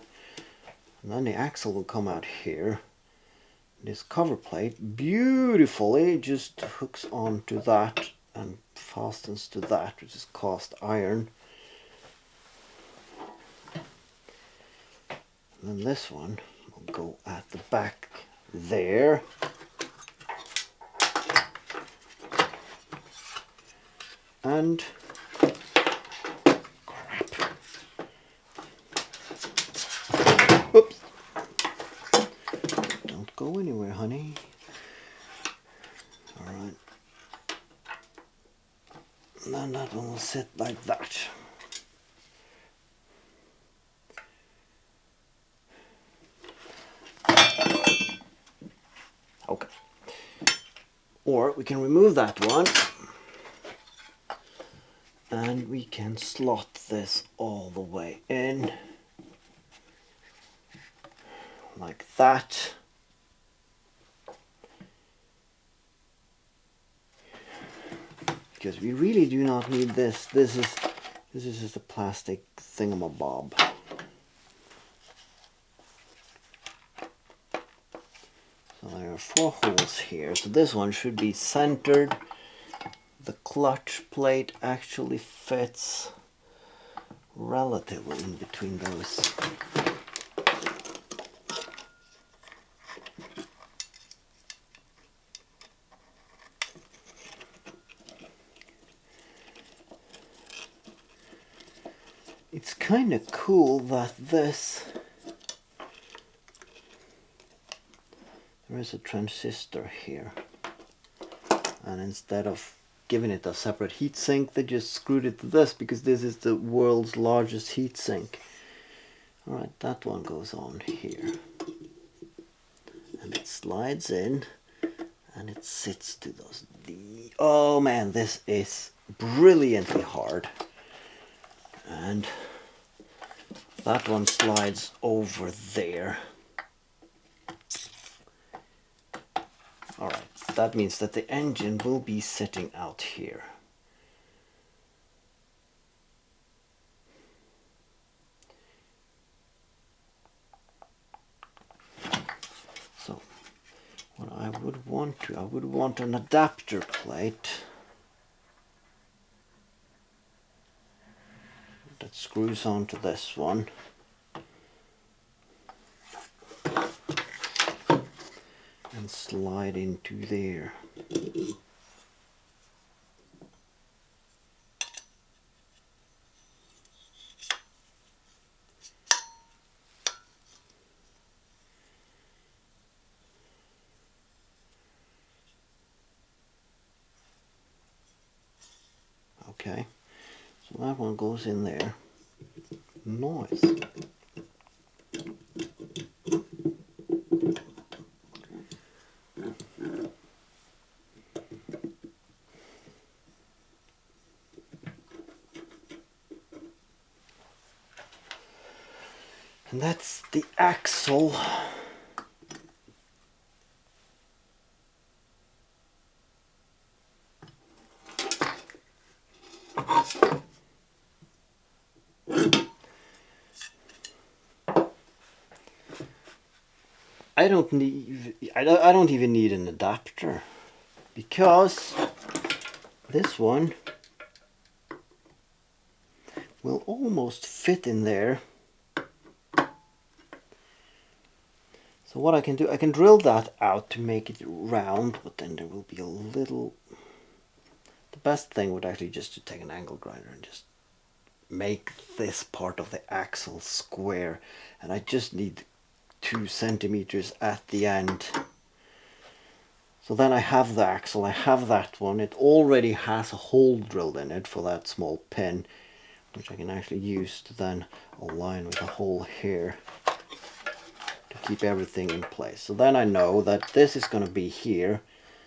and then the axle will come out here. This cover plate beautifully just hooks onto that and fastens to that, which is cast iron. And then this one will go at the back there. And crap. Oops. Don't go anywhere, honey. All right. And then that one will sit like that. Okay. Or we can remove that one and we can slot this all the way in like that. Because we really do not need this. This is just a plastic thingamabob. So there are 4 holes here. So this one should be centered. The clutch plate actually fits relatively in between those. It's kind of cool that there is a transistor here, and instead of giving it a separate heatsink, they just screwed it to this because this is the world's largest heatsink. Alright, that one goes on here, and it slides in and it sits to those. Oh man, this is brilliantly hard. And that one slides over there. Alright, that means that the engine will be sitting out here. So, what I would want an adapter plate that screws onto this one. And slide into there. Okay, so that one goes in there. Nice. And that's the axle. I don't even need an adapter, because this one will almost fit in there. So what I can do, I can drill that out to make it round, but then there will be a little... The best thing would actually just to take an angle grinder and just make this part of the axle square, and I just need 2 centimeters at the end. So then I have the axle, I have that one. It already has a hole drilled in it for that small pin, which I can actually use to then align with a hole here to keep everything in place. So then I know that this is going to be here,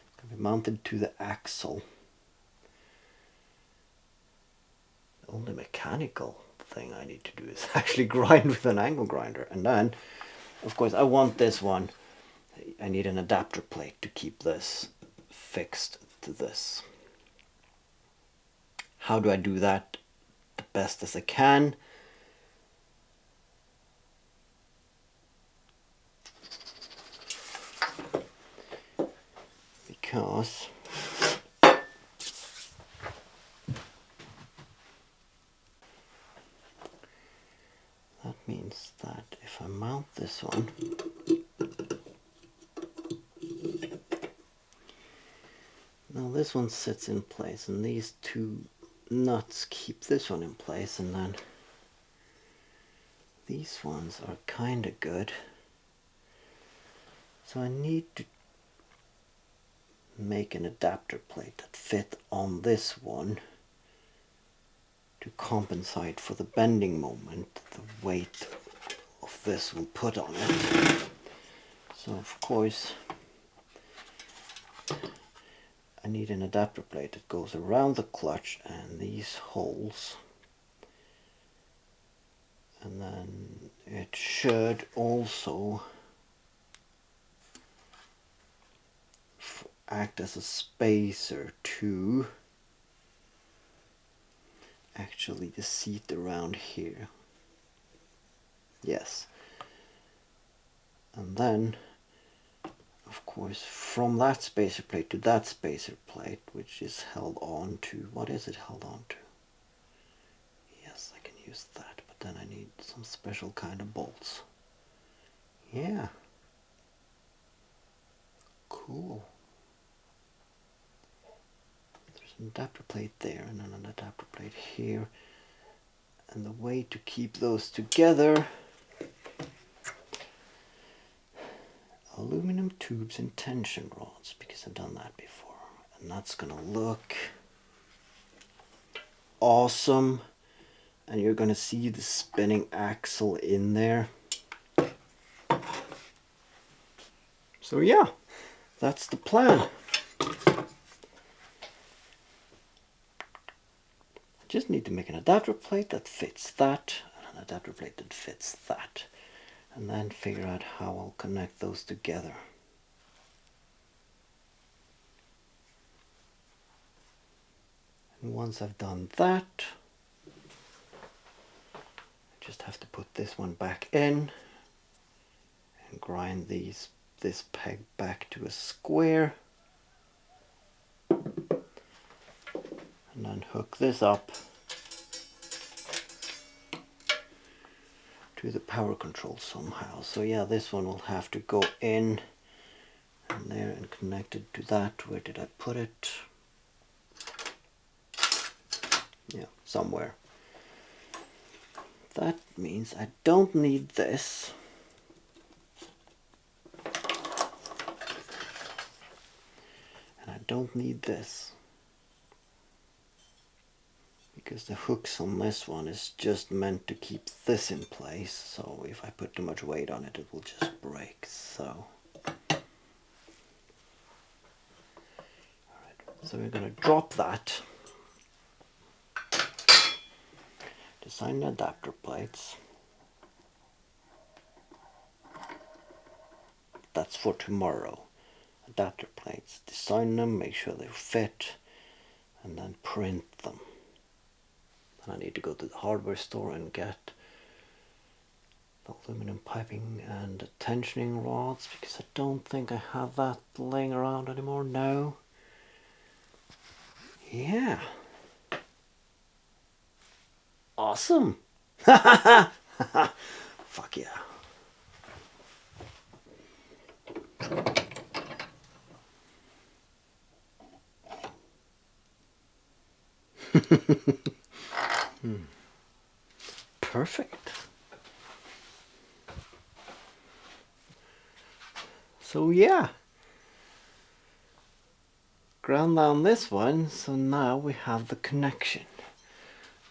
it's going to be mounted to the axle. The only mechanical thing I need to do is actually grind with an angle grinder. And then, of course, I want this one. I need an adapter plate to keep this fixed to this. How do I do that the best as I can? Because that means that if I mount this one, now this one sits in place and these two nuts keep this one in place, and then these ones are kind of good. So I need to make an adapter plate that fit on this one to compensate for the bending moment the weight of this will put on it. So of course I need an adapter plate that goes around the clutch and these holes, and then it should also act as a spacer to actually the seat around here. Yes. And then of course from that spacer plate to that spacer plate, which is held on to, what is it held on to? Yes, I can use that, but then I need some special kind of bolts. Yeah. Cool. There's an adapter plate there and then an adapter plate here. And the way to keep those together, aluminum tubes and tension rods, because I've done that before. And that's gonna look awesome. And you're gonna see the spinning axle in there. So yeah, that's the plan. Just need to make an adapter plate that fits that, and an adapter plate that fits that, and then figure out how I'll connect those together. And once I've done that, I just have to put this one back in and grind this peg back to a square, and then hook this up to the power control somehow. So yeah, this one will have to go in and there and connect it to that. Where did I put it? Yeah, somewhere. That means I don't need this. And I don't need this, because the hooks on this one is just meant to keep this in place. So if I put too much weight on it, it will just break. So, alright, so we're going to drop that. Design the adapter plates. That's for tomorrow. Adapter plates. Design them, make sure they fit, and then print them. And I need to go to the hardware store and get the aluminum piping and the tensioning rods, because I don't think I have that laying around anymore. No. Yeah. Awesome. Fuck yeah. Perfect. So yeah, ground down this one, so now we have the connection.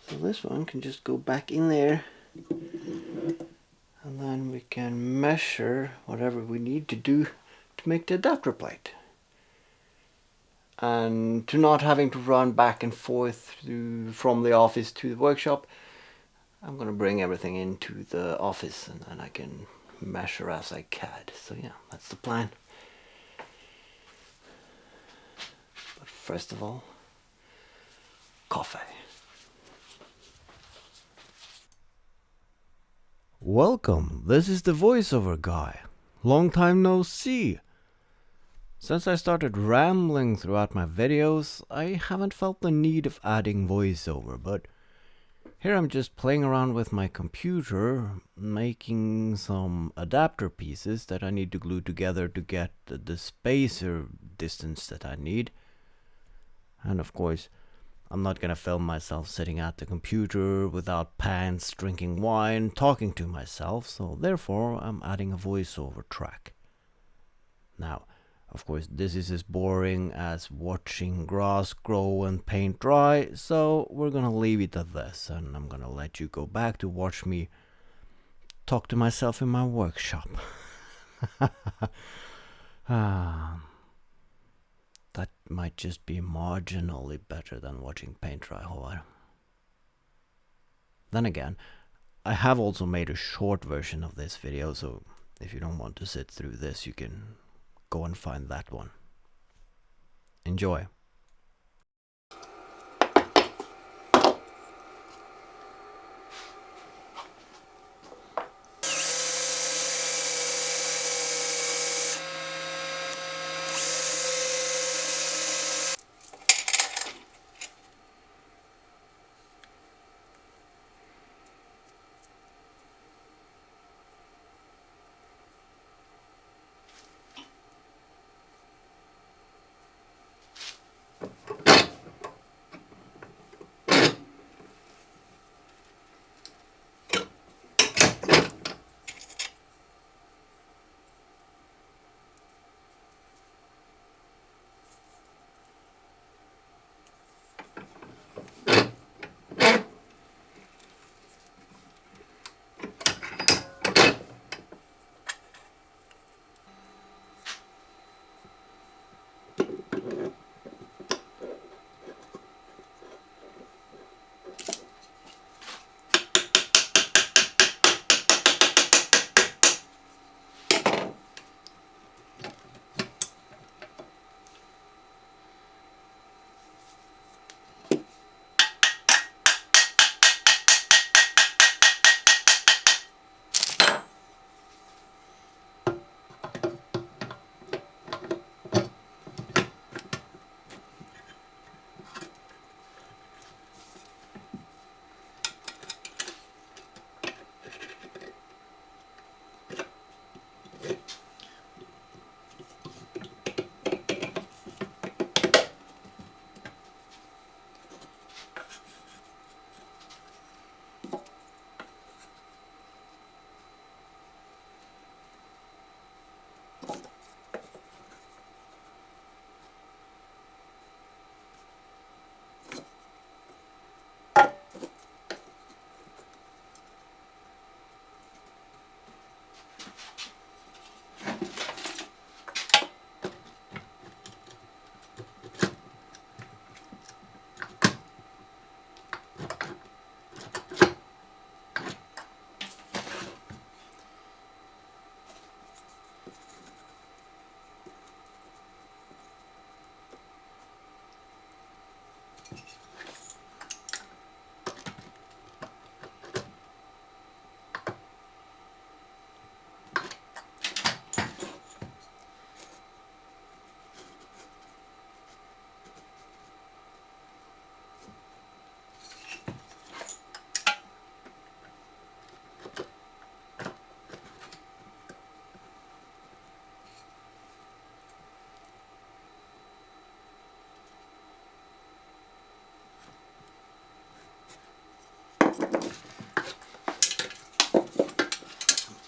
So this one can just go back in there, and then we can measure whatever we need to do to make the adapter plate. And to not having to run back and forth from the office to the workshop, I'm gonna bring everything into the office and then I can measure as I CAD. So yeah, that's the plan. But first of all, coffee. Welcome, this is the voiceover guy. Long time no see. Since I started rambling throughout my videos, I haven't felt the need of adding voiceover, but here I'm just playing around with my computer, making some adapter pieces that I need to glue together to get the spacer distance that I need. And of course, I'm not gonna film myself sitting at the computer without pants, drinking wine, talking to myself, so therefore I'm adding a voiceover track. Now, of course, this is as boring as watching grass grow and paint dry, so we're gonna leave it at this, and I'm gonna let you go back to watch me talk to myself in my workshop. That might just be marginally better than watching paint dry, however. Then again, I have also made a short version of this video, so if you don't want to sit through this, you can go and find that one. Enjoy.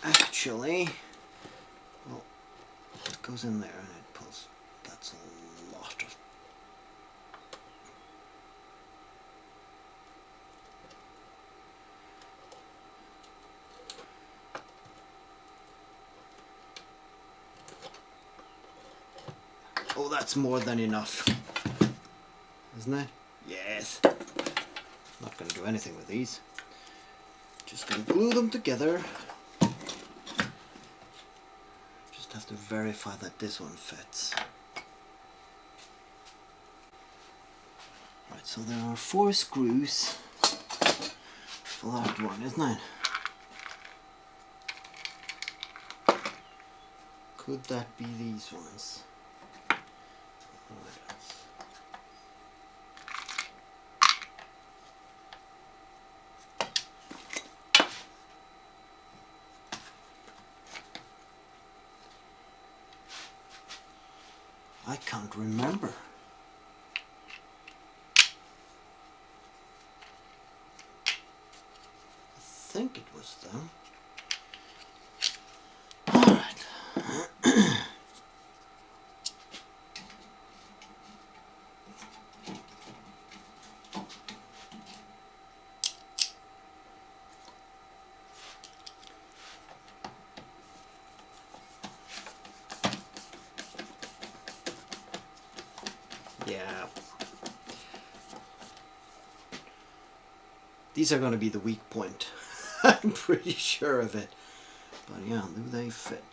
Actually, well, it goes in there and it pulls. That's a lot of Oh, that's more than enough, isn't it? Yes. Not going to do anything with these. Just going to glue them together. Just have to verify that this one fits. Right, so there are 4 screws for that one, isn't it? Could that be these ones? I can't remember. I think it was them. Alright. Yeah. These are going to be the weak point. I'm pretty sure of it. But yeah, do they fit?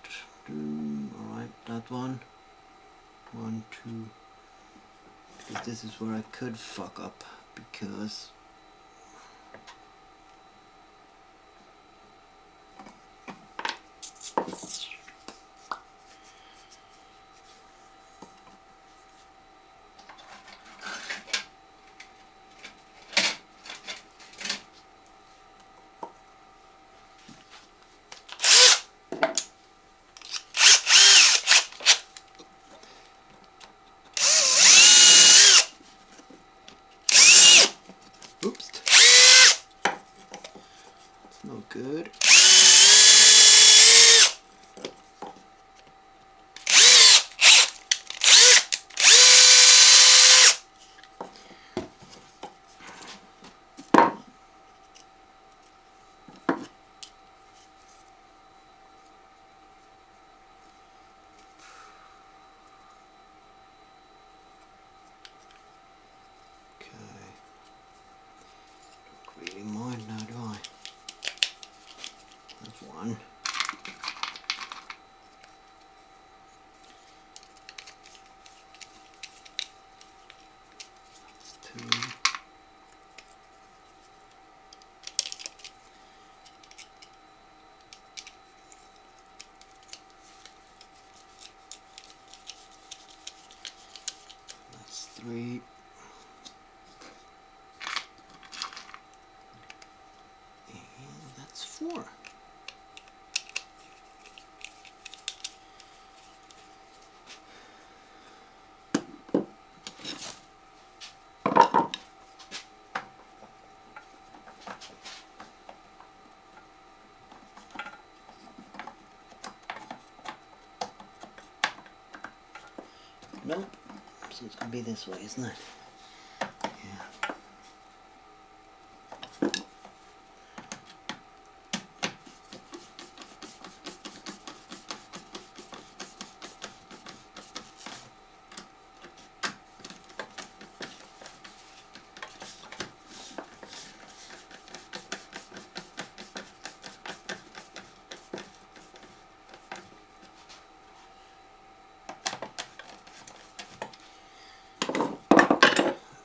Alright, that one. 1, 2. Because this is where I could fuck up. Because oops. It's no good. Really mind now, do I? That's one. That's 2. That's 3. And that's 4. Nope. So it's going to be this way, isn't it? Yeah.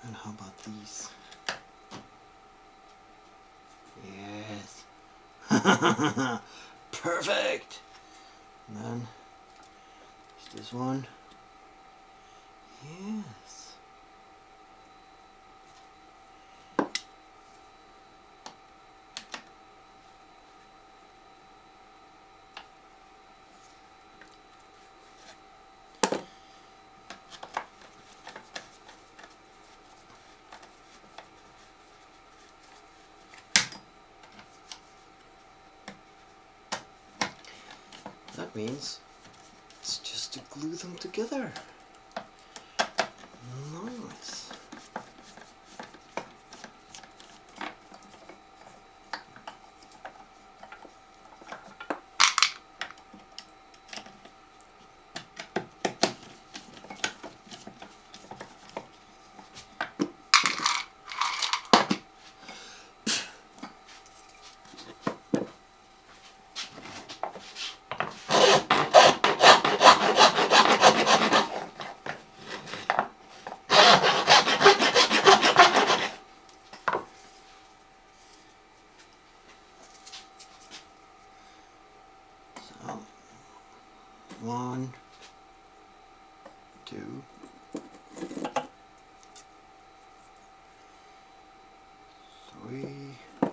And how about these? Yes. Perfect. And then there's this one. Yes. That means it's just to glue them together. Nice. 1, 2, 3, 4,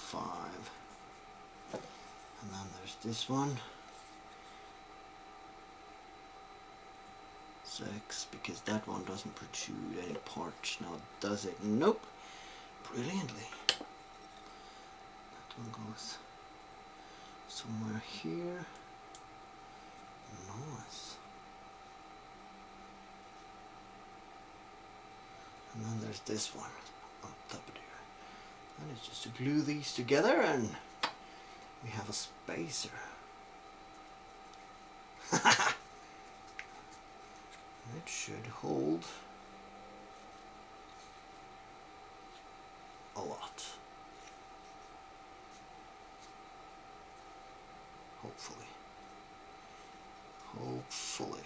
5, and then there's this one, 6, because that one doesn't protrude any parts. Now does it? Nope. Brilliantly. That one goes somewhere here. Nice. And then there's this one on top of there. And it's just to glue these together and we have a spacer. It should hold a lot. Hopefully. Hopefully.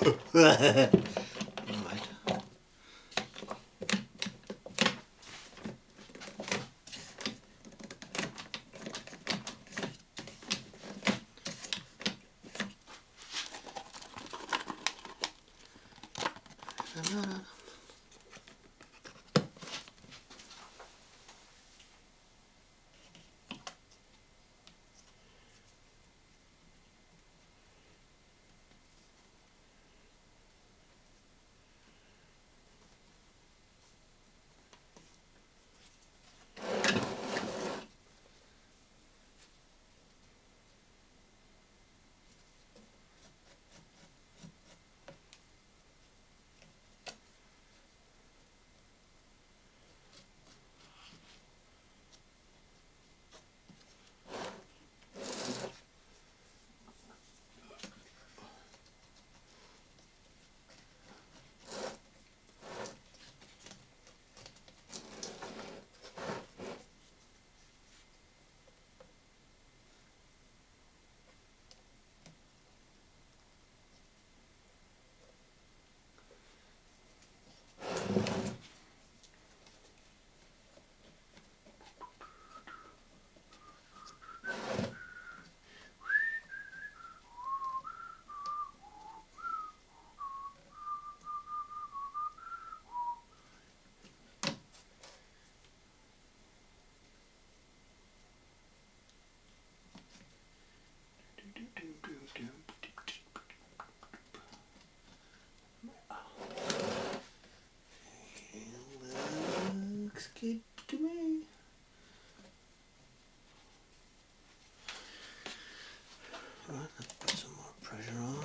Right. Looks good to me. Right, let's put some more pressure on.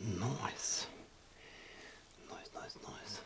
Nice. Nice.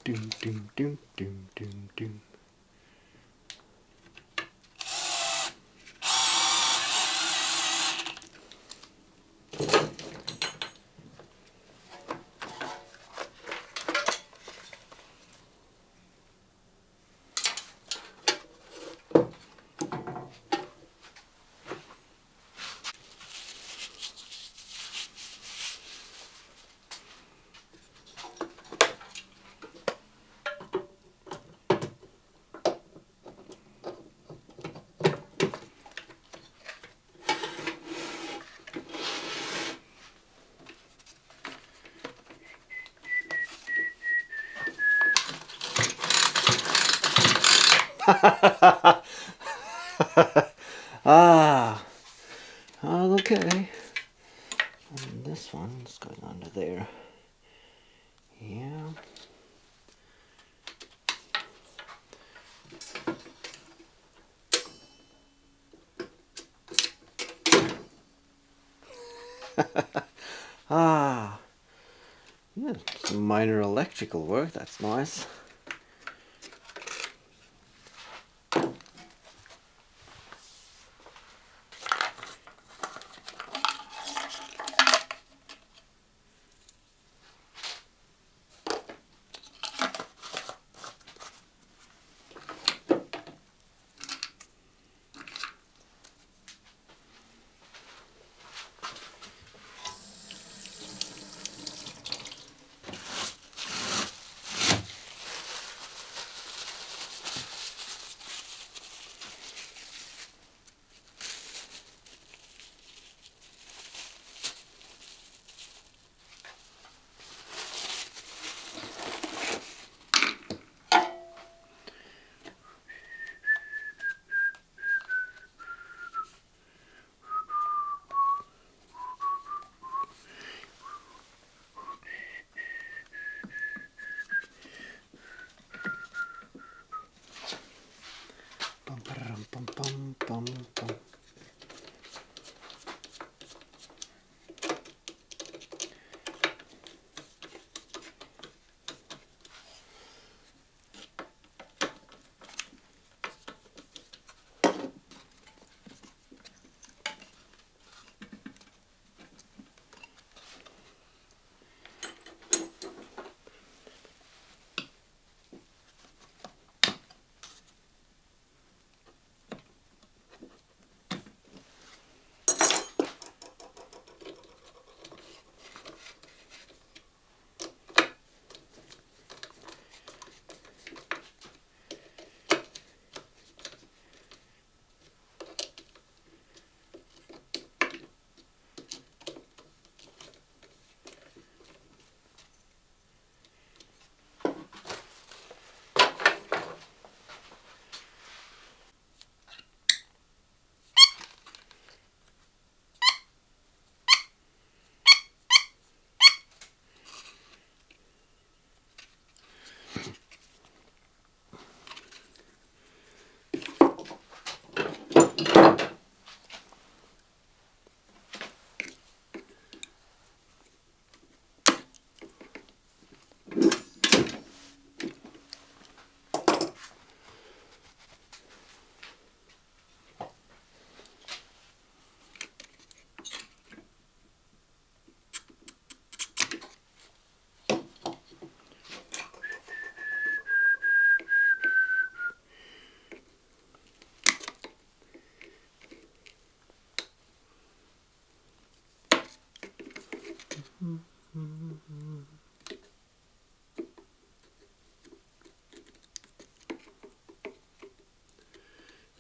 Doom, doom, doom, doom, doom, doom. Ah, okay. And this one's going under there. Yeah. Ah, yeah, some minor electrical work, that's nice. Bum, bum, bum, bum.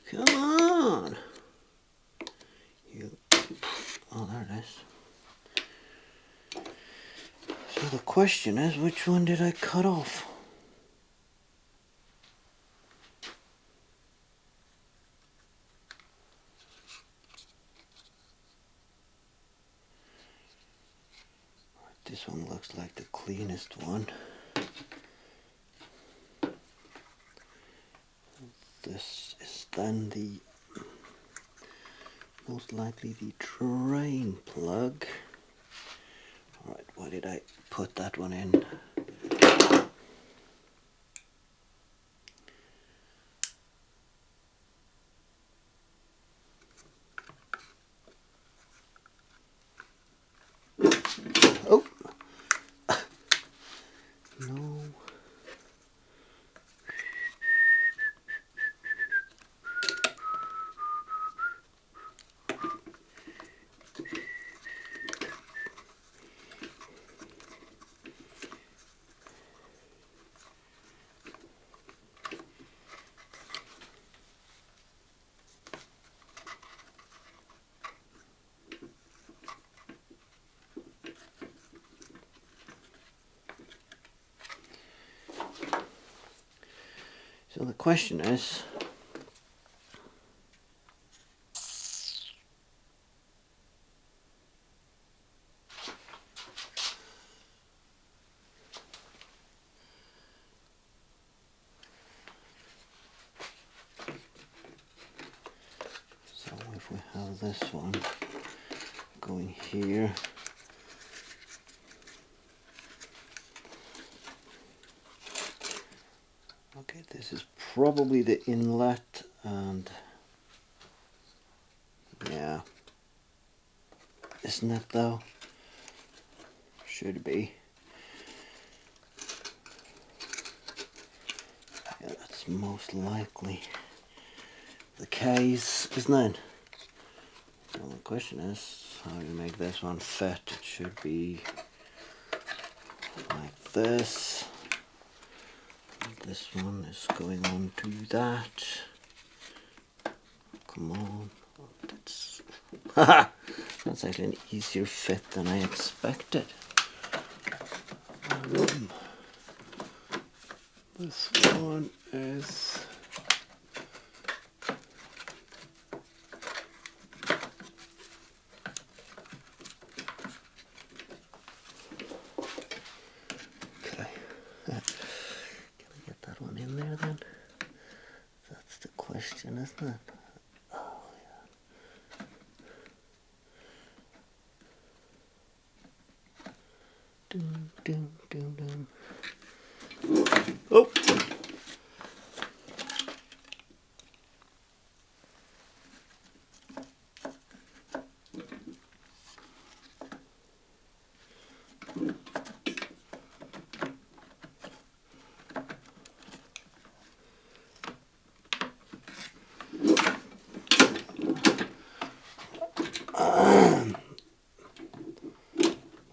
Come on! You. Oh, there it is. So the question is, which one did I cut off? This one looks like the cleanest one. This is then the most likely the drain plug. Alright, why did I put that one in? Oh! No. So the question is, if we have this one going here. Okay, this is probably the inlet, and yeah, isn't it though? Should be. Yeah, that's most likely the case, isn't it? The only question is how you make this one fit. It should be like this. This one is going on to that. Come on. That's that's actually an easier fit than I expected. This one is okay. Can we get that one in there then? That's the question, isn't it? Oh yeah. Dun, dun, dun, dun. Oh!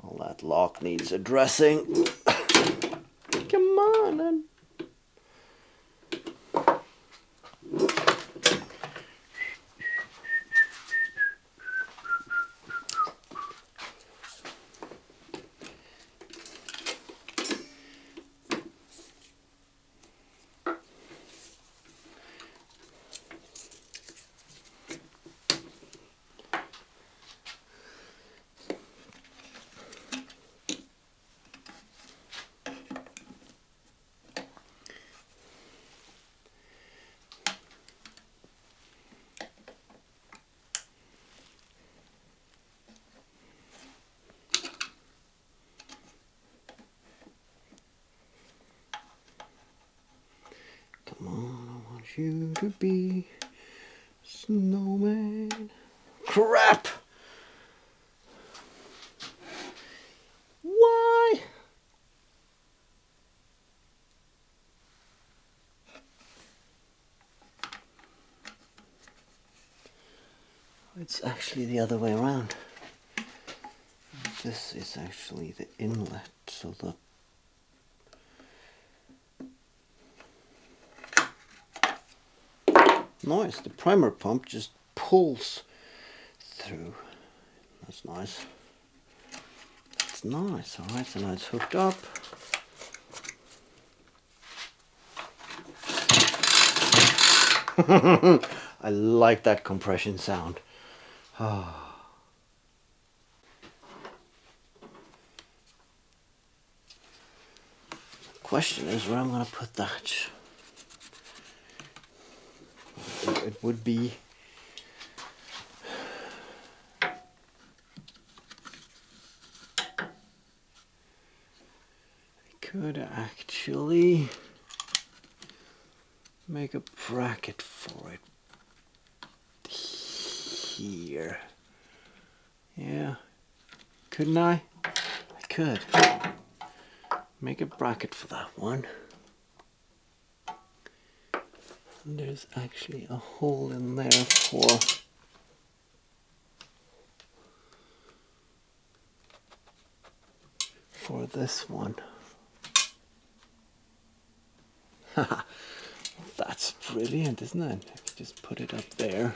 Well, that lock needs addressing. Come on, then. Come on, I want you to be snowman. Crap! Why? It's actually the other way around. This is actually the inlet, so the nice, the primer pump just pulls through. That's nice. That's nice. Alright, so now it's hooked up. I like that compression sound. Question is where I'm going to put that. It would be could actually make a bracket for it here. Yeah, couldn't I? I could make a bracket for that one. And there's actually a hole in there for this one. That's brilliant, isn't it? If you just put it up there.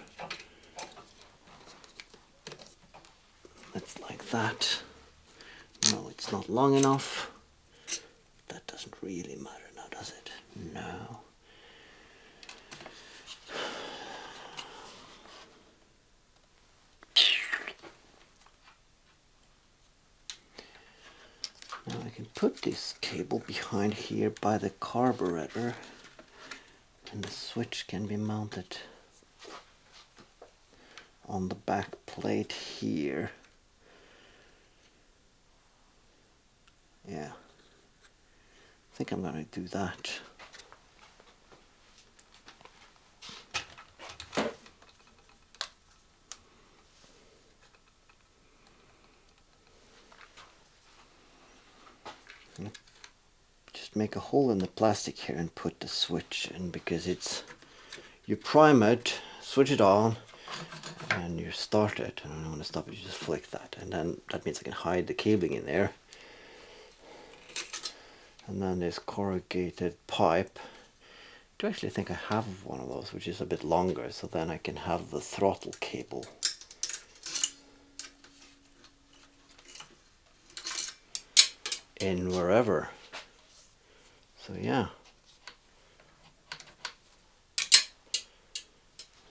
It's like that. No, it's not long enough. That doesn't really matter now, does it? No. Now I can put this cable behind here by the carburetor, and the switch can be mounted on the back plate here. Yeah, I think I'm going to do that. Just make a hole in the plastic here and put the switch in, because it's, you prime it, switch it on, and you start it, and when I want to stop it, you just flick that, and then that means I can hide the cabling in there. And then this corrugated pipe. I do actually think I have one of those, which is a bit longer, so then I can have the throttle cable. In wherever. So yeah.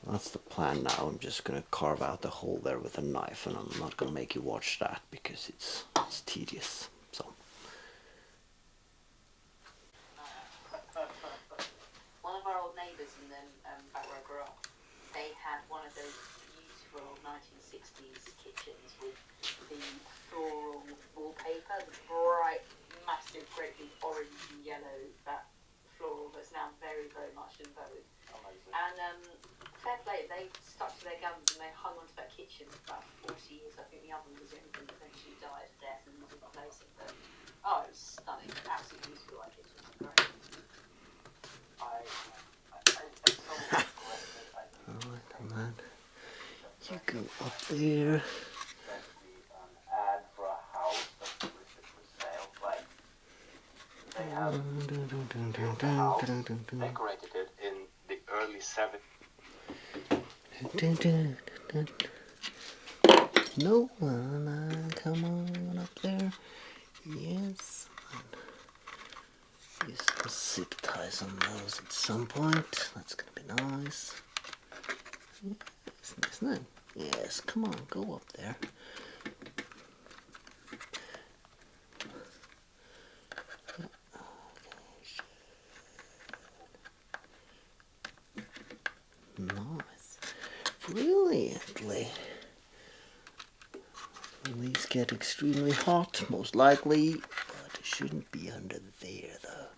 That's the plan now. I'm just going to carve out the hole there with a knife, and I'm not going to make you watch that because it's tedious. So. One of our old neighbours in the back where I grew up, they had one of those beautiful 1960s kitchens with the floral wallpaper, the bright, massive, great big orange and yellow, that floral that's now very, very much in vogue. Amazing. And fair play, they stuck to their guns and they hung onto that kitchen for about 40 years. I think the oven was the only thing that eventually died of death and was replacing. But oh, it was stunning, absolutely beautiful. That kitchen was great. Alright, and then you go up there. Decorated it in the early 70s. No one, come on up there. Yes. Use some zip ties on those at some point. That's gonna be nice. Yes, isn't it? Yes, come on, go up there. Nice. Brilliantly. These get extremely hot, most likely, but it shouldn't be under there though.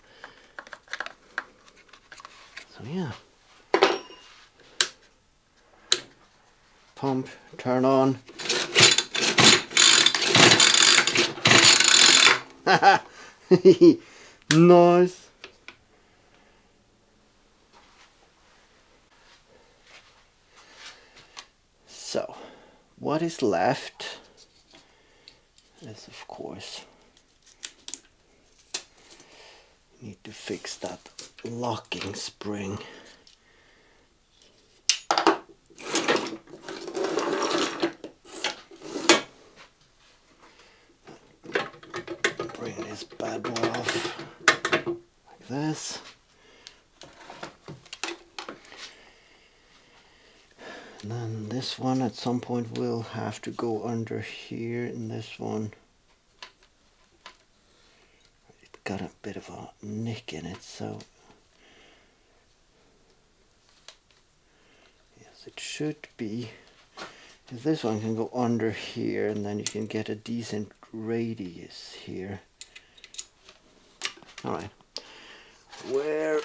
So yeah. Pump, turn on. Nice. So, what is left is, of course, need to fix that locking spring. Bring this bad boy off like this. And then this one at some point will have to go under here, and this one, it got a bit of a nick in it, so yes, it should be. If this one can go under here, and then you can get a decent radius here. Alright. Where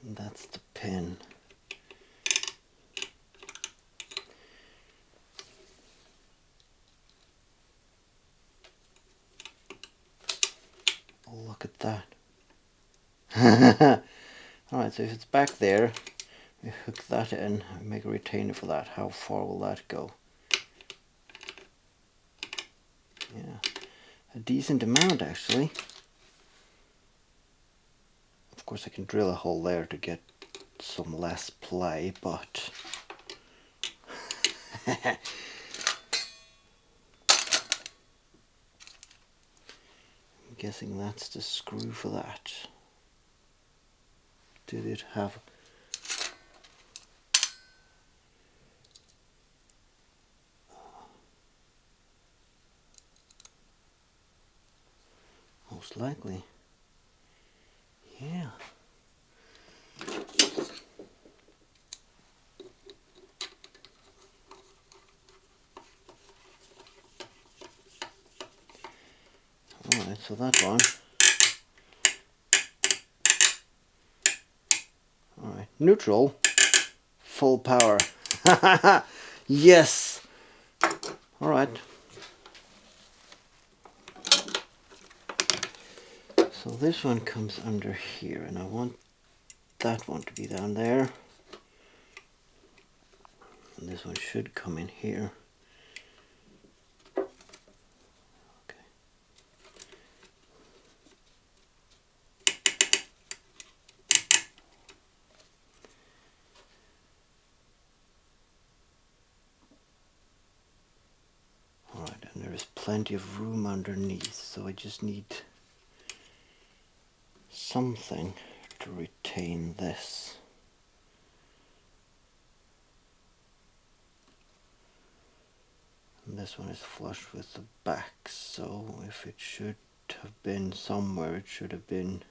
that's the pin. Oh, look at that. Alright, so if it's back there, we hook that in and make a retainer for that. How far will that go? Yeah, a decent amount actually. Of course I can drill a hole there to get some less play, but I'm guessing that's the screw for that. Did it have most likely. Yeah. Alright, so that one. Alright, neutral, full power. Yes! Alright. So this one comes under here, and I want that one to be down there. And this one should come in here. Okay. Alright, and there is plenty of room underneath, so I just need something to retain this. And this one is flush with the back, so if it should have been somewhere, it should have been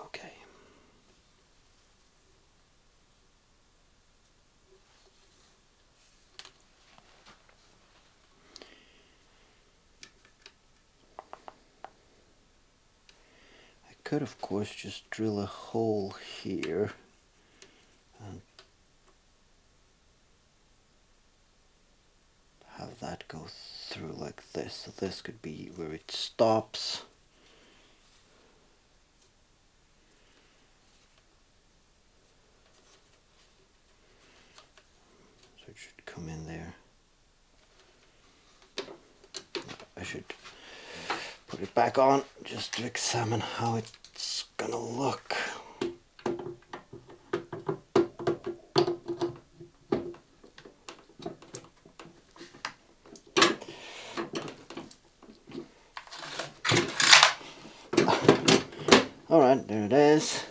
okay. Could of course just drill a hole here and have that go through like this, so this could be where it stops. So it should come in there. I should put it back on just to examine how it's gonna look. Alright, there it is.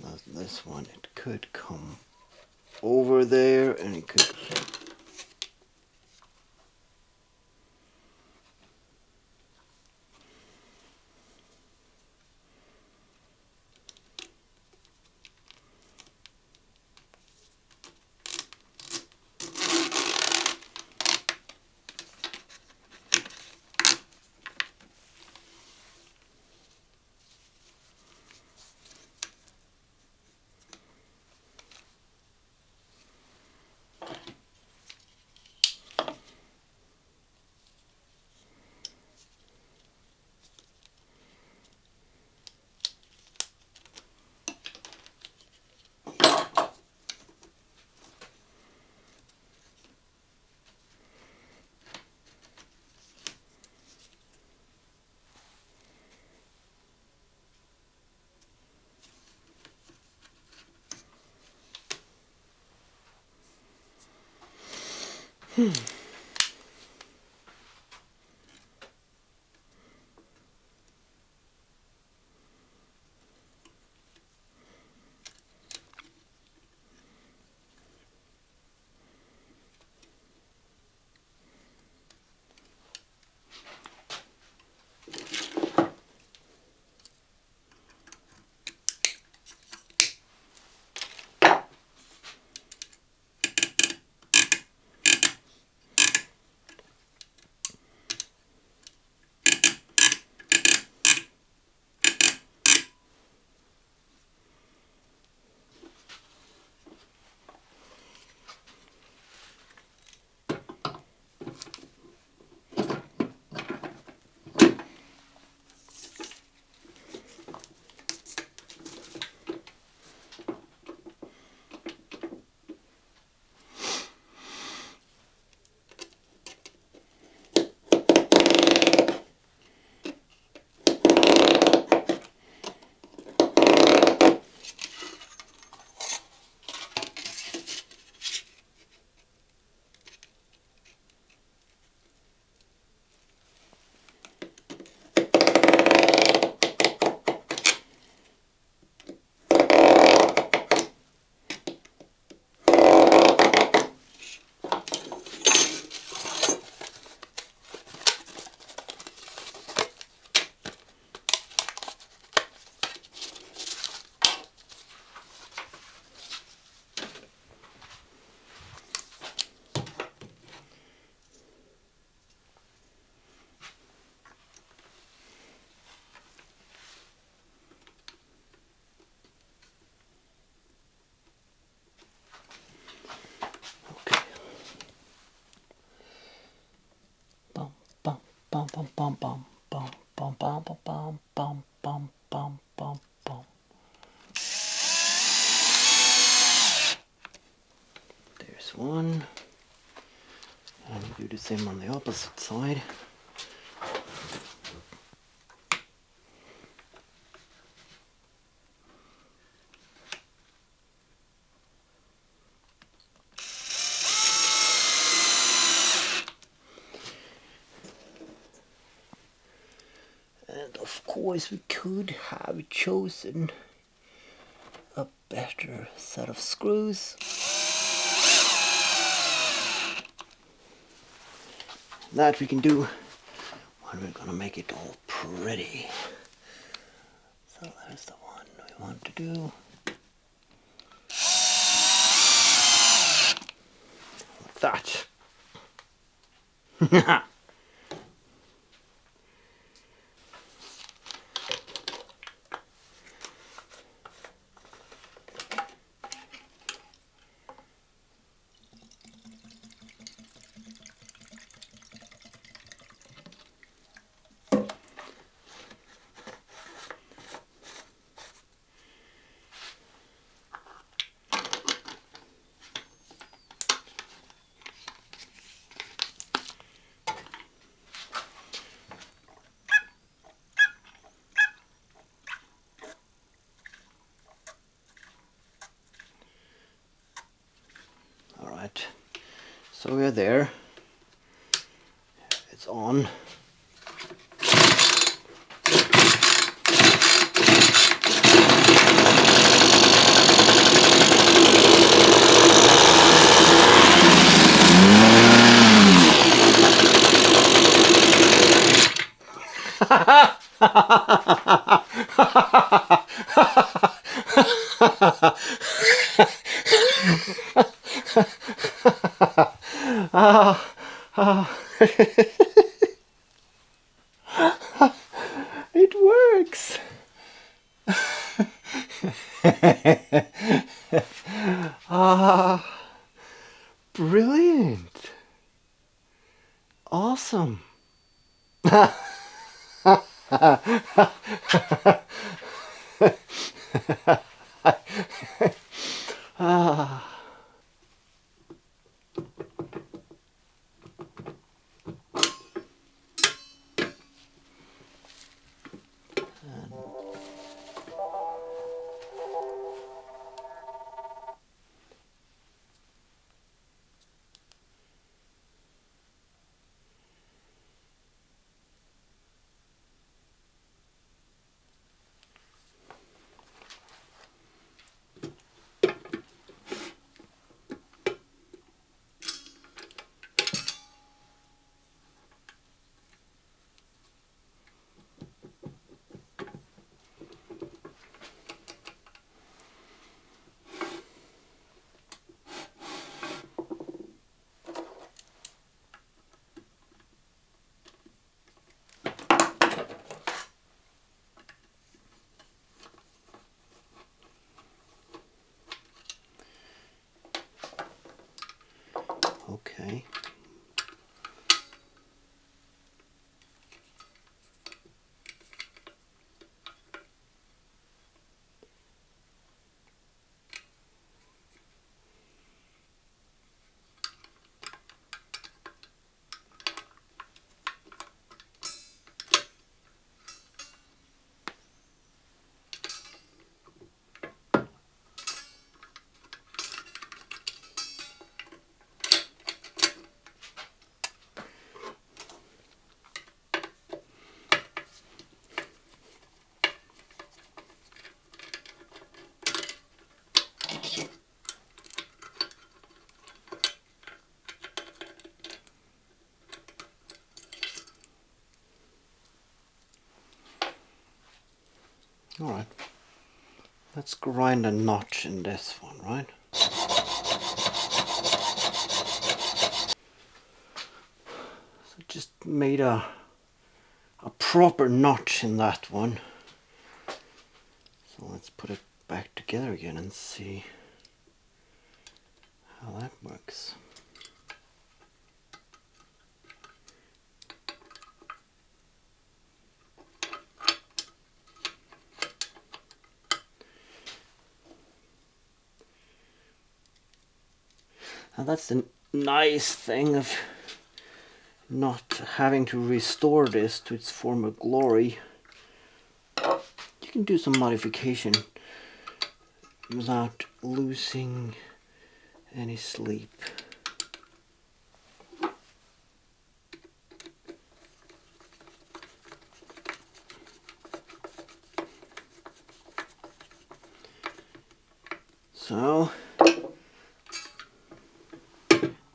Now this one, it could come over there and it could bum, bum, bum, bum, bum. There's one. And do the same on the opposite side. And of course we could have chosen a better set of screws. That we can do when we're gonna make it all pretty. So there's the one we want to do. Like that. Alright, so we're there. It's on. It works. Brilliant. Awesome. Okay. Alright, let's grind a notch in this one, right? So just made a proper notch in that one. So let's put it back together again and see how that works. And that's the nice thing of not having to restore this to its former glory. You can do some modification without losing any sleep. So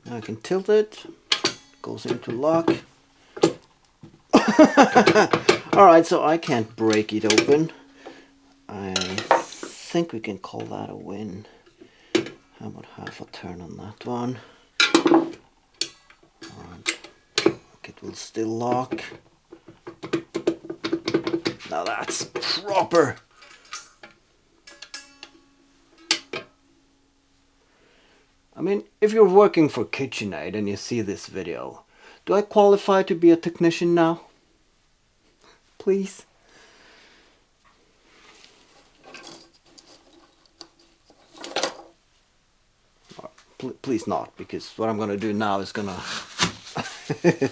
now I can tilt it, goes into lock. Alright, so I can't break it open. I think we can call that a win. How about half a turn on that one? And it will still lock. Now that's proper. I mean, if you're working for KitchenAid and you see this video, do I qualify to be a technician now? Please? Please not, because what I'm going to do now is going to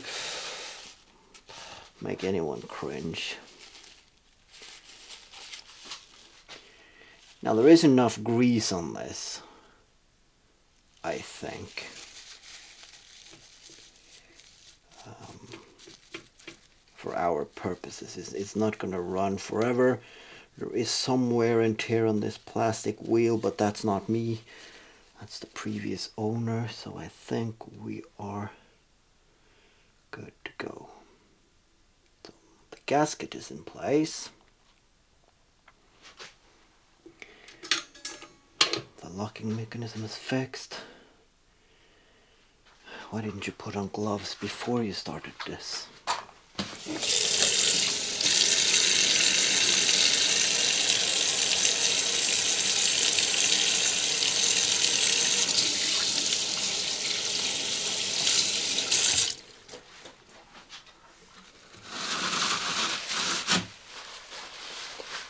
make anyone cringe. Now there is enough grease on this, I think. For our purposes, it's not going to run forever. There is some wear and tear on this plastic wheel, but that's not me. That's the previous owner, so I think we are good to go. So the gasket is in place. The locking mechanism is fixed. Why didn't you put on gloves before you started this?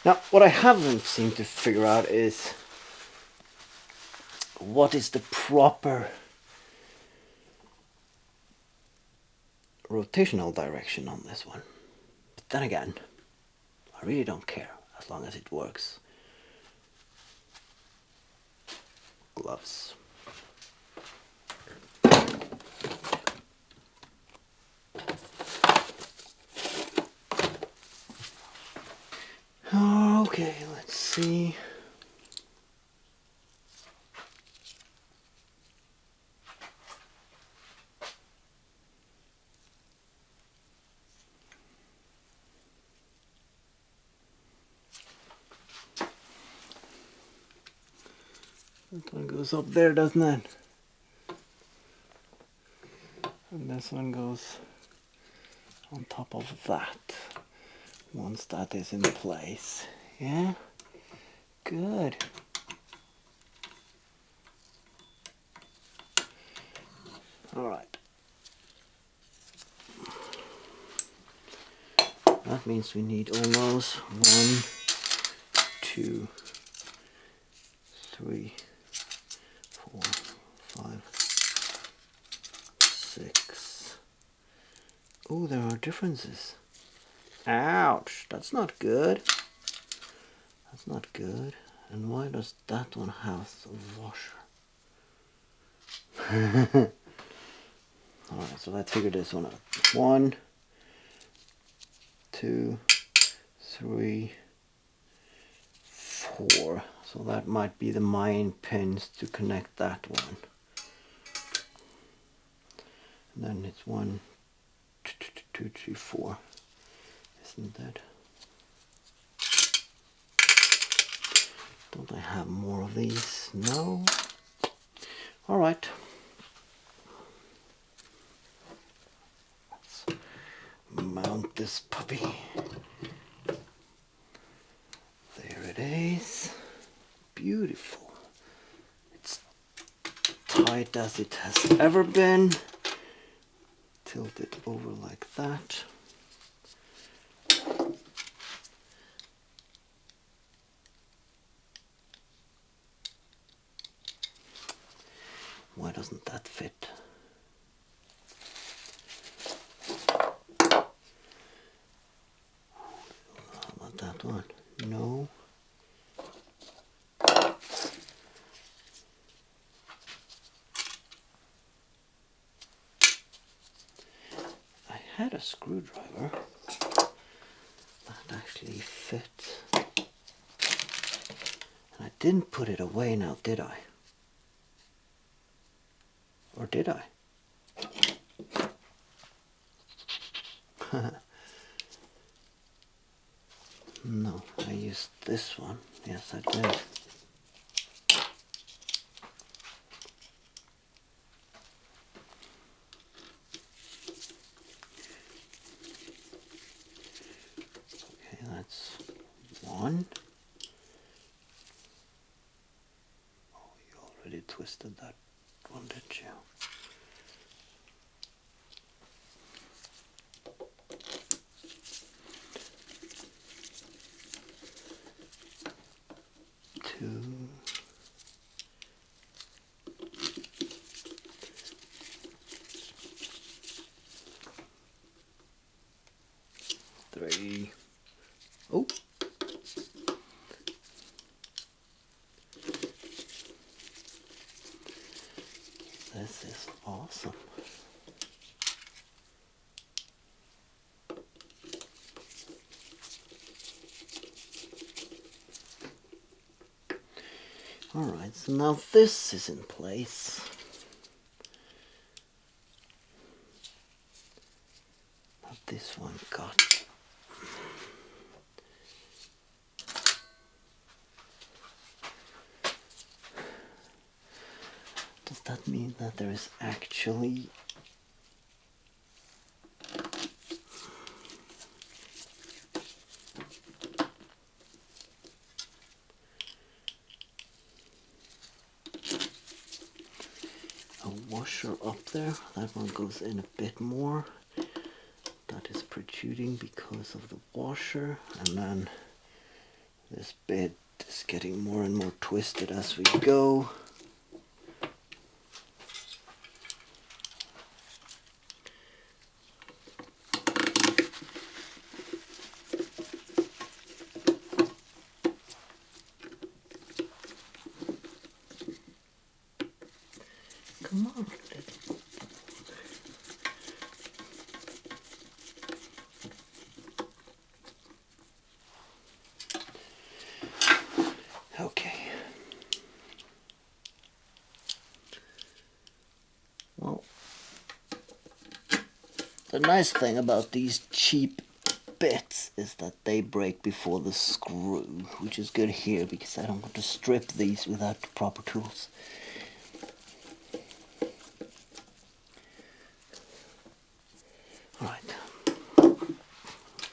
Now, what I haven't seemed to figure out is what is the proper rotational direction on this one. But then again, I really don't care as long as it works. Gloves. Okay, let's see. That one goes up there, doesn't it? And this one goes on top of that once that is in place. Yeah, good. All right. That means we need almost 1, 2, 3, 4, 5, 6. Oh, there are differences. Ouch, that's not good. That's not good. And why does that one have a washer? Alright, so let's figure this one out. 1, 2, 3, 4. So that might be the main pins to connect that one. And then it's 1, 2, 3, 4. Isn't that? Don't I have more of these? No. All right. Let's mount this puppy. There it is. Beautiful. It's tight as it has ever been. Tilt it over like that. Why doesn't that fit? How about that one? No. I had a screwdriver that actually fit. And I didn't put it away now, did I? Or did I? No, I used this one. Yes, I did. Okay, that's one. Oh, you already twisted that one, didn't you? Two. Three. Oh. This is awesome. Alright, so now this is in place. But this one got... Does that mean that there is actually a washer up there? That one goes in a bit more. That is protruding because of the washer, and then this bit is getting more and more twisted as we go. Come on. Okay. Well, the nice thing about these cheap bits is that they break before the screw, which is good here because I don't want to strip these without the proper tools. Right,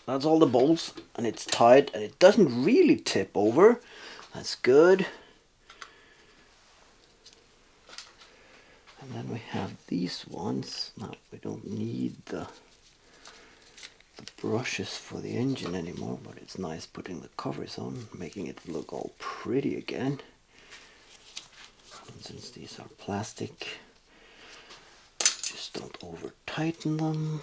that's all the bolts, and it's tight, and it doesn't really tip over. That's good. And then we have these ones. Now we don't need the brushes for the engine anymore, but it's nice putting the covers on, making it look all pretty again. And since these are plastic, just don't over tighten them.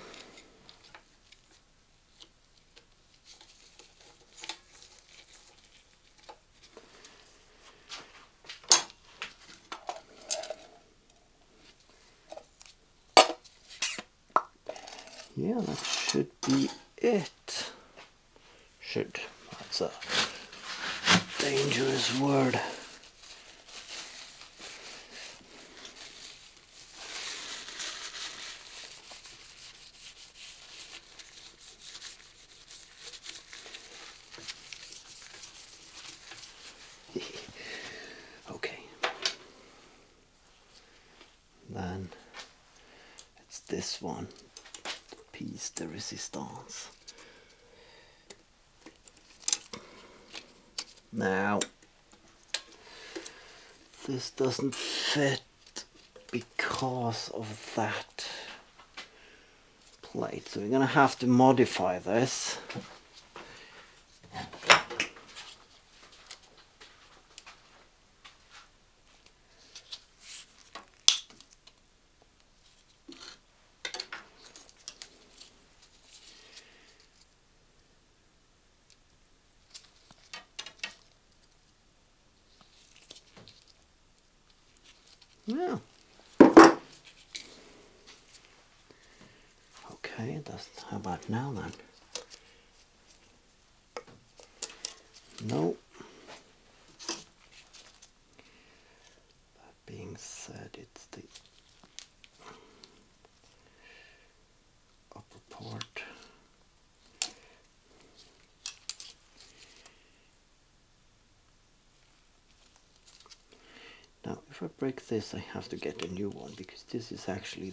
Yeah, that should be it. Should. That's a dangerous word. Okay. Then it's this one. Piece de resistance. Now this doesn't fit because of that plate, so we're gonna have to modify this. Yeah. Okay, how about now then? No. That being said, it's the upper part. Now, if I break this, I have to get a new one because this is actually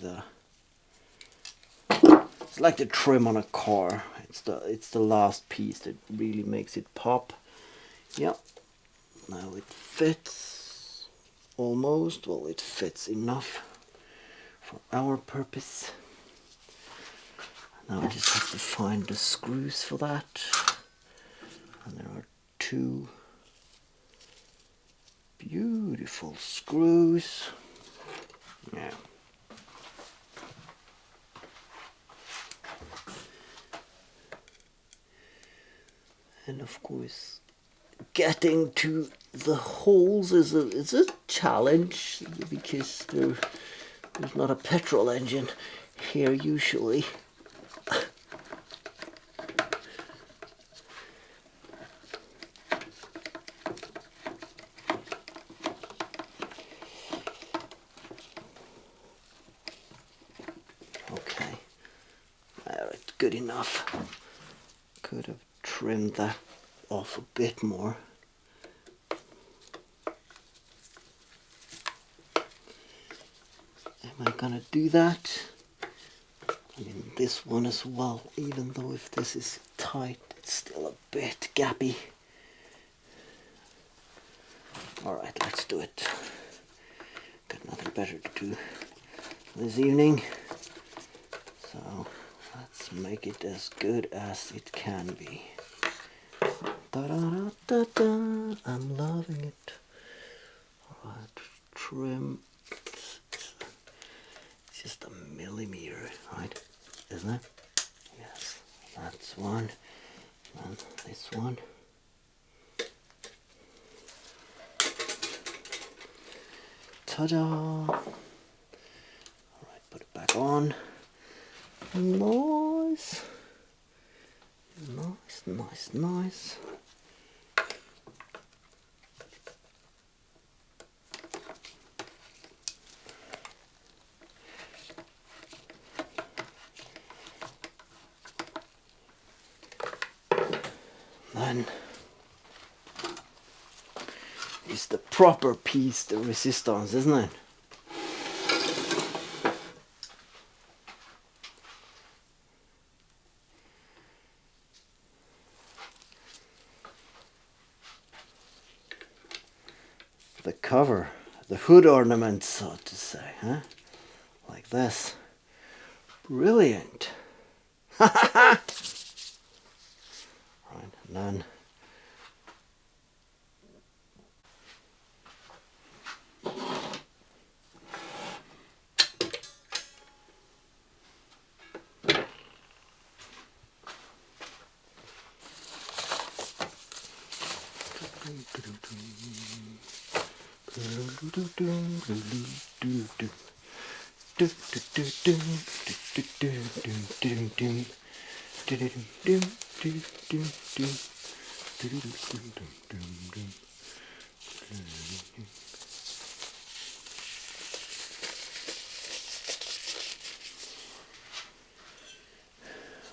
it's like the trim on a car. It's the last piece that really makes it pop. Yep. Now it fits almost. Well, it fits enough for our purpose. Now I just have to find the screws for that. And there are 2 beautiful screws. Yeah. And of course, getting to the holes is a challenge because there's not a petrol engine here usually. Okay, that's good enough. Could have trimmed that off a bit more. Am I gonna do that? I mean, this one as well, even though if this is tight, it's still a bit gappy. Alright, let's do it. Got nothing better to do this evening. So, let's make it as good as it can be. Da-da-da-da-da, I'm loving it. Alright, trim. It's just a millimeter, right? Isn't it? Yes, that's one. And this one. Ta-da! Alright, put it back on. Nice. Nice, nice, nice. Then is the proper piece, the resistance, isn't it? The cover, the hood ornament, so to say, huh? Like this. Brilliant. Right, and then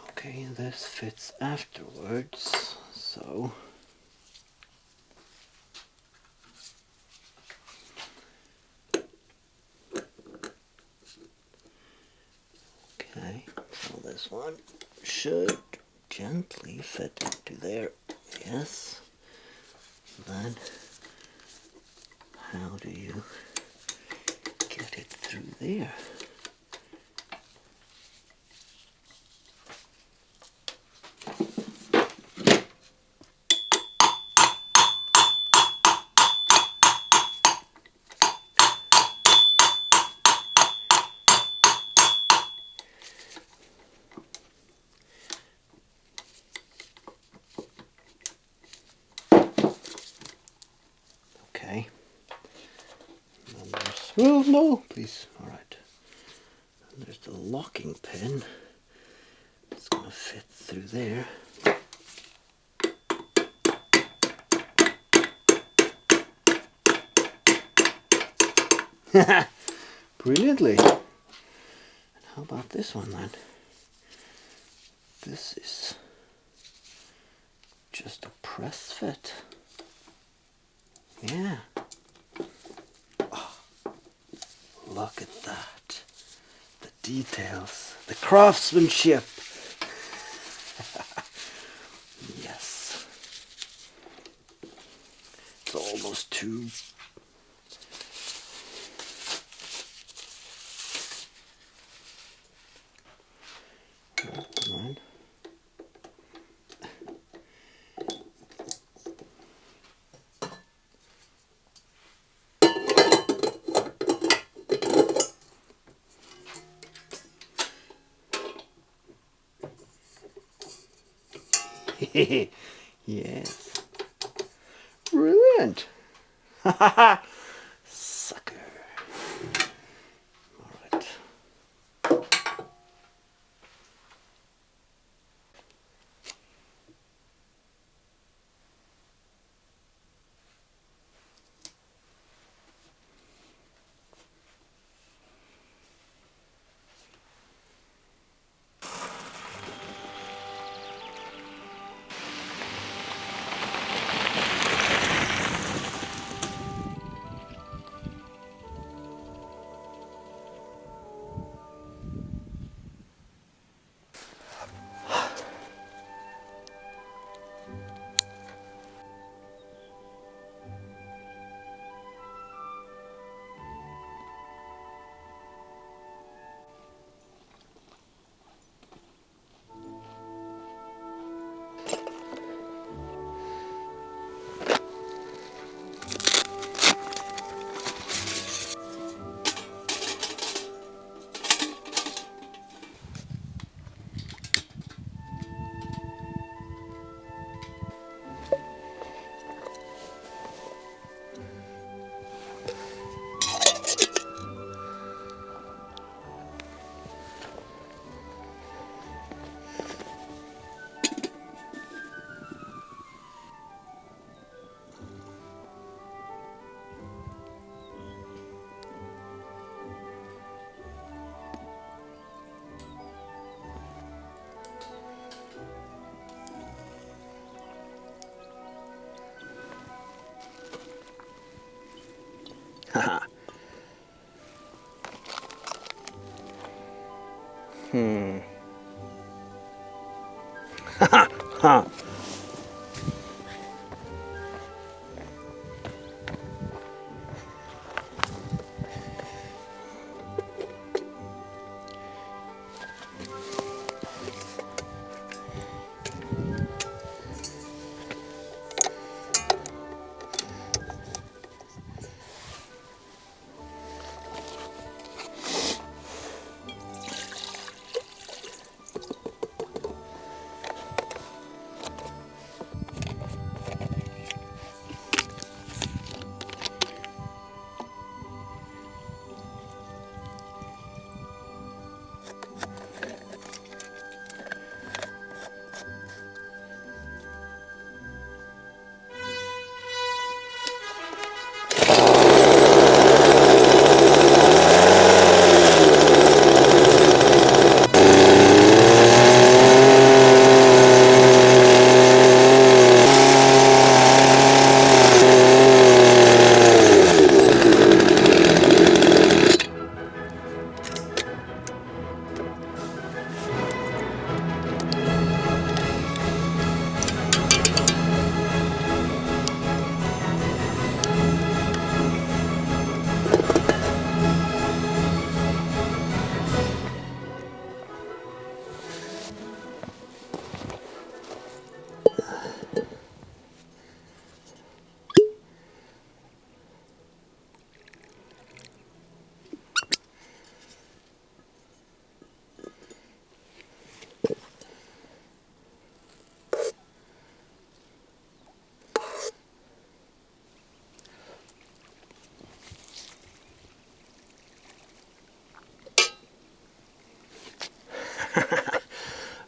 okay, this fits afterwards, so okay, so this one should gently fit into there. Yes. Then how do you get it through there? Okay. And then there's Well, no, please. All right. And there's the locking pin. It's going to fit through there. Brilliantly. And how about this one then? This is just a press fit. Yeah. Oh, look at that. The details, the craftsmanship. Yes. It's almost too. Come on. Yes. Brilliant. Sucker. All right. Haha. Ha.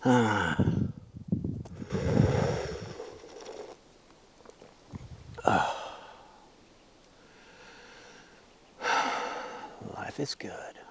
Life is good.